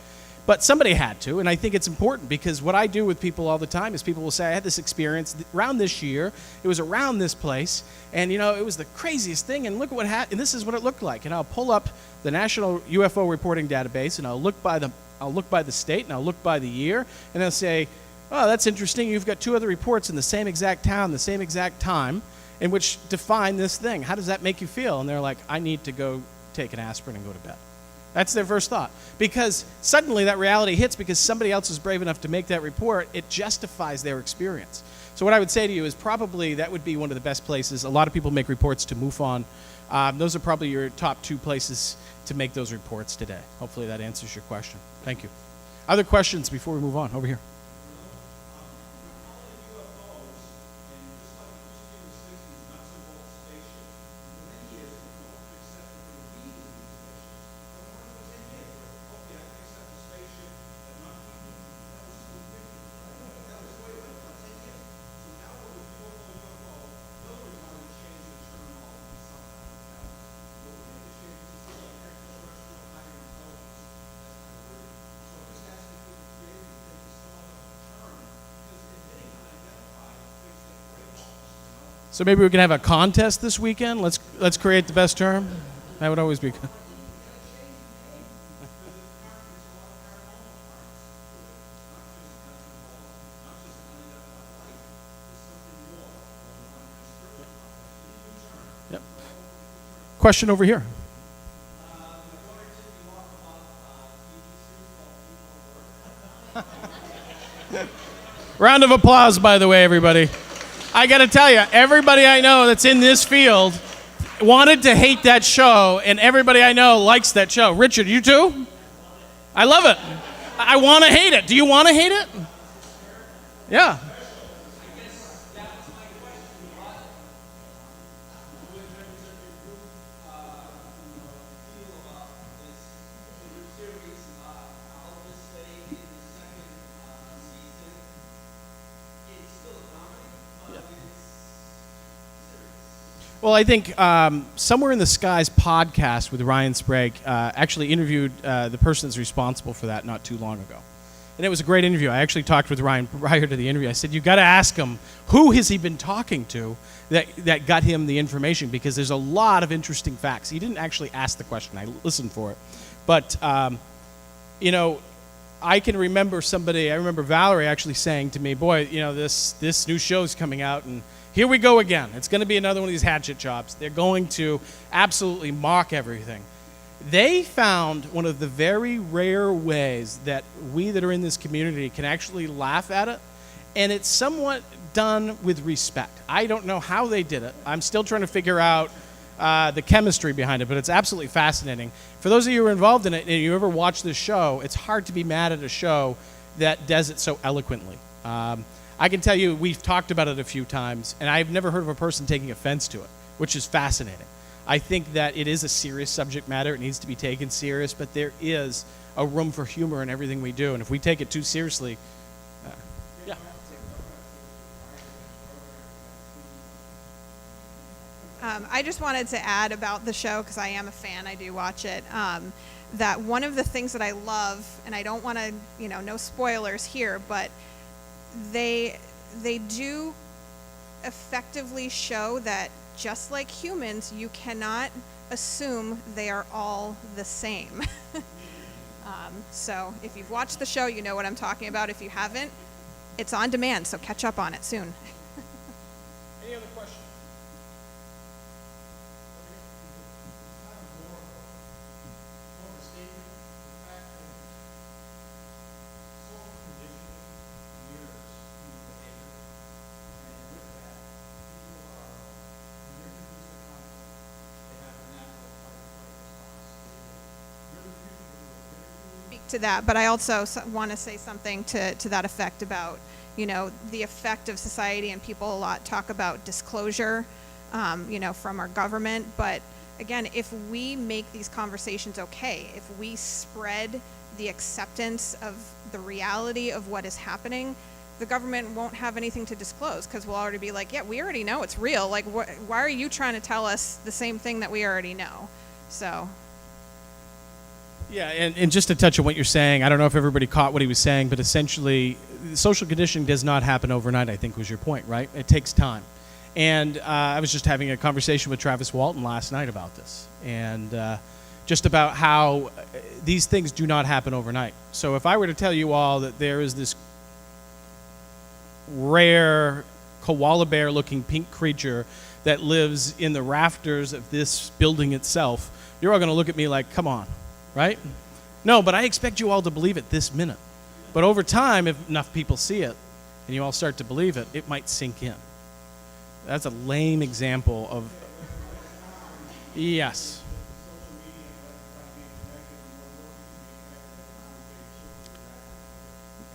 S6: But somebody had to, and I think it's important because what I do with people all the time is people will say, I had this experience around this year. It was around this place, and, it was the craziest thing, and look at what happened, and this is what it looked like. And I'll pull up the National UFO Reporting Database, and I'll look by the state, and I'll look by the year, and I'll say, oh, that's interesting. You've got two other reports in the same exact town, the same exact time, in which define this thing. How does that make you feel? And they're like, I need to go take an aspirin and go to bed. That's their first thought. Because suddenly that reality hits because somebody else is brave enough to make that report. It justifies their experience. So what I would say to you is probably that would be one of the best places. A lot of people make reports to MUFON. Those are probably your top two places to make those reports today. Hopefully that answers your question. Thank you. Other questions before we move on? Over here. So maybe we can have a contest this weekend. Let's create the best term. That would always be good. Yep. Question over here. Round of applause, by the way, everybody. I got to tell you, everybody I know that's in this field wanted to hate that show, and everybody I know likes that show. Richard, you too? I love it. I want to hate it. Do you want to hate it? Yeah. Well, I think Somewhere in the Skies podcast with Ryan Sprague actually interviewed the person that's responsible for that not too long ago. And it was a great interview. I actually talked with Ryan prior to the interview. I said, you got to ask him, who has he been talking to that got him the information? Because there's a lot of interesting facts. He didn't actually ask the question. I listened for it. But, you know, I can remember I remember Valerie actually saying to me, boy, you know, this new show's coming out, and here we go again. It's going to be another one of these hatchet jobs. They're going to absolutely mock everything. They found one of the very rare ways that we that are in this community can actually laugh at it, and it's somewhat done with respect. I don't know how they did it. I'm still trying to figure out the chemistry behind it, but it's absolutely fascinating. For those of you who are involved in it and you ever watch this show, it's hard to be mad at a show that does it so eloquently. I can tell you, we've talked about it a few times, and I've never heard of a person taking offense to it, which is fascinating. I think that it is a serious subject matter. It needs to be taken serious, but there is a room for humor in everything we do, and if we take it too seriously, yeah.
S2: I just wanted to add about the show, because I am a fan, I do watch it, that one of the things that I love, and I don't want to, you know, no spoilers here, but they do effectively show that just like humans, you cannot assume they are all the same. So if you've watched the show, you know what I'm talking about. If you haven't, it's on demand, so catch up on it soon.
S6: Any other questions?
S2: To that, but I also want to say something to that effect about, you know, the effect of society, and people a lot talk about disclosure, you know, from our government. But again, if we make these conversations okay, if we spread the acceptance of the reality of what is happening, the government won't have anything to disclose, because we'll already be like, yeah, we already know it's real. Like, why are you trying to tell us the same thing that we already know? So.
S6: Yeah, and just to touch on what you're saying, I don't know if everybody caught what he was saying, but essentially, social conditioning does not happen overnight, I think was your point, right? It takes time. And I was just having a conversation with Travis Walton last night about this, and just about how these things do not happen overnight. So if I were to tell you all that there is this rare koala bear-looking pink creature that lives in the rafters of this building itself, you're all going to look at me like, come on. Right? No, but I expect you all to believe it this minute. But over time, if enough people see it and you all start to believe it, it might sink in. That's a lame example of... Yes.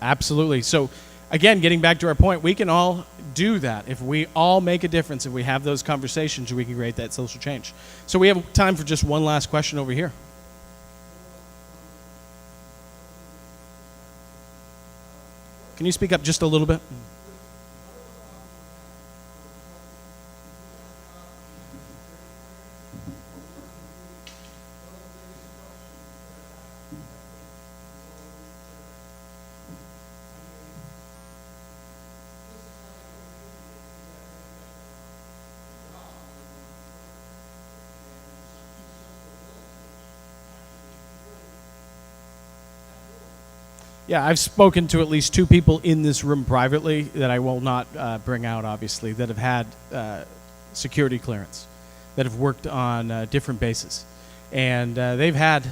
S6: Absolutely. So, again, getting back to our point, we can all do that. If we all make a difference, if we have those conversations, we can create that social change. So we have time for just one last question over here. Can you speak up just a little bit? Yeah, I've spoken to at least two people in this room privately that I will not bring out, obviously, that have had security clearance, that have worked on different bases. And they've had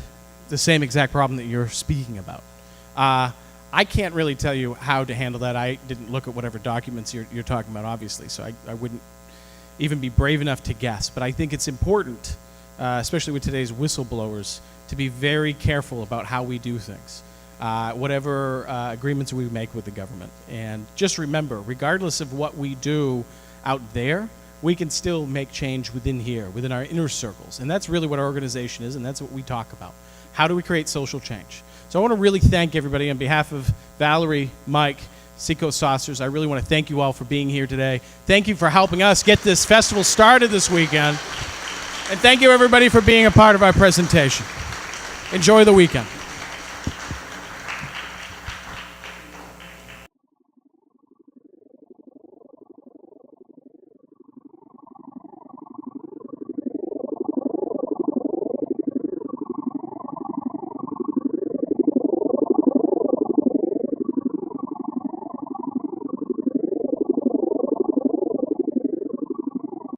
S6: the same exact problem that you're speaking about. I can't really tell you how to handle that. I didn't look at whatever documents you're talking about, obviously, so I wouldn't even be brave enough to guess. But I think it's important, especially with today's whistleblowers, to be very careful about how we do things, whatever agreements we make with the government. And just remember, regardless of what we do out there, we can still make change within here, within our inner circles. And that's really what our organization is, and that's what we talk about. How do we create social change? So I want to really thank everybody on behalf of Valerie, Mike, Seacoast Saucers. I really want to thank you all for being here today. Thank you for helping us get this festival started this weekend. And thank you, everybody, for being a part of our presentation. Enjoy the weekend.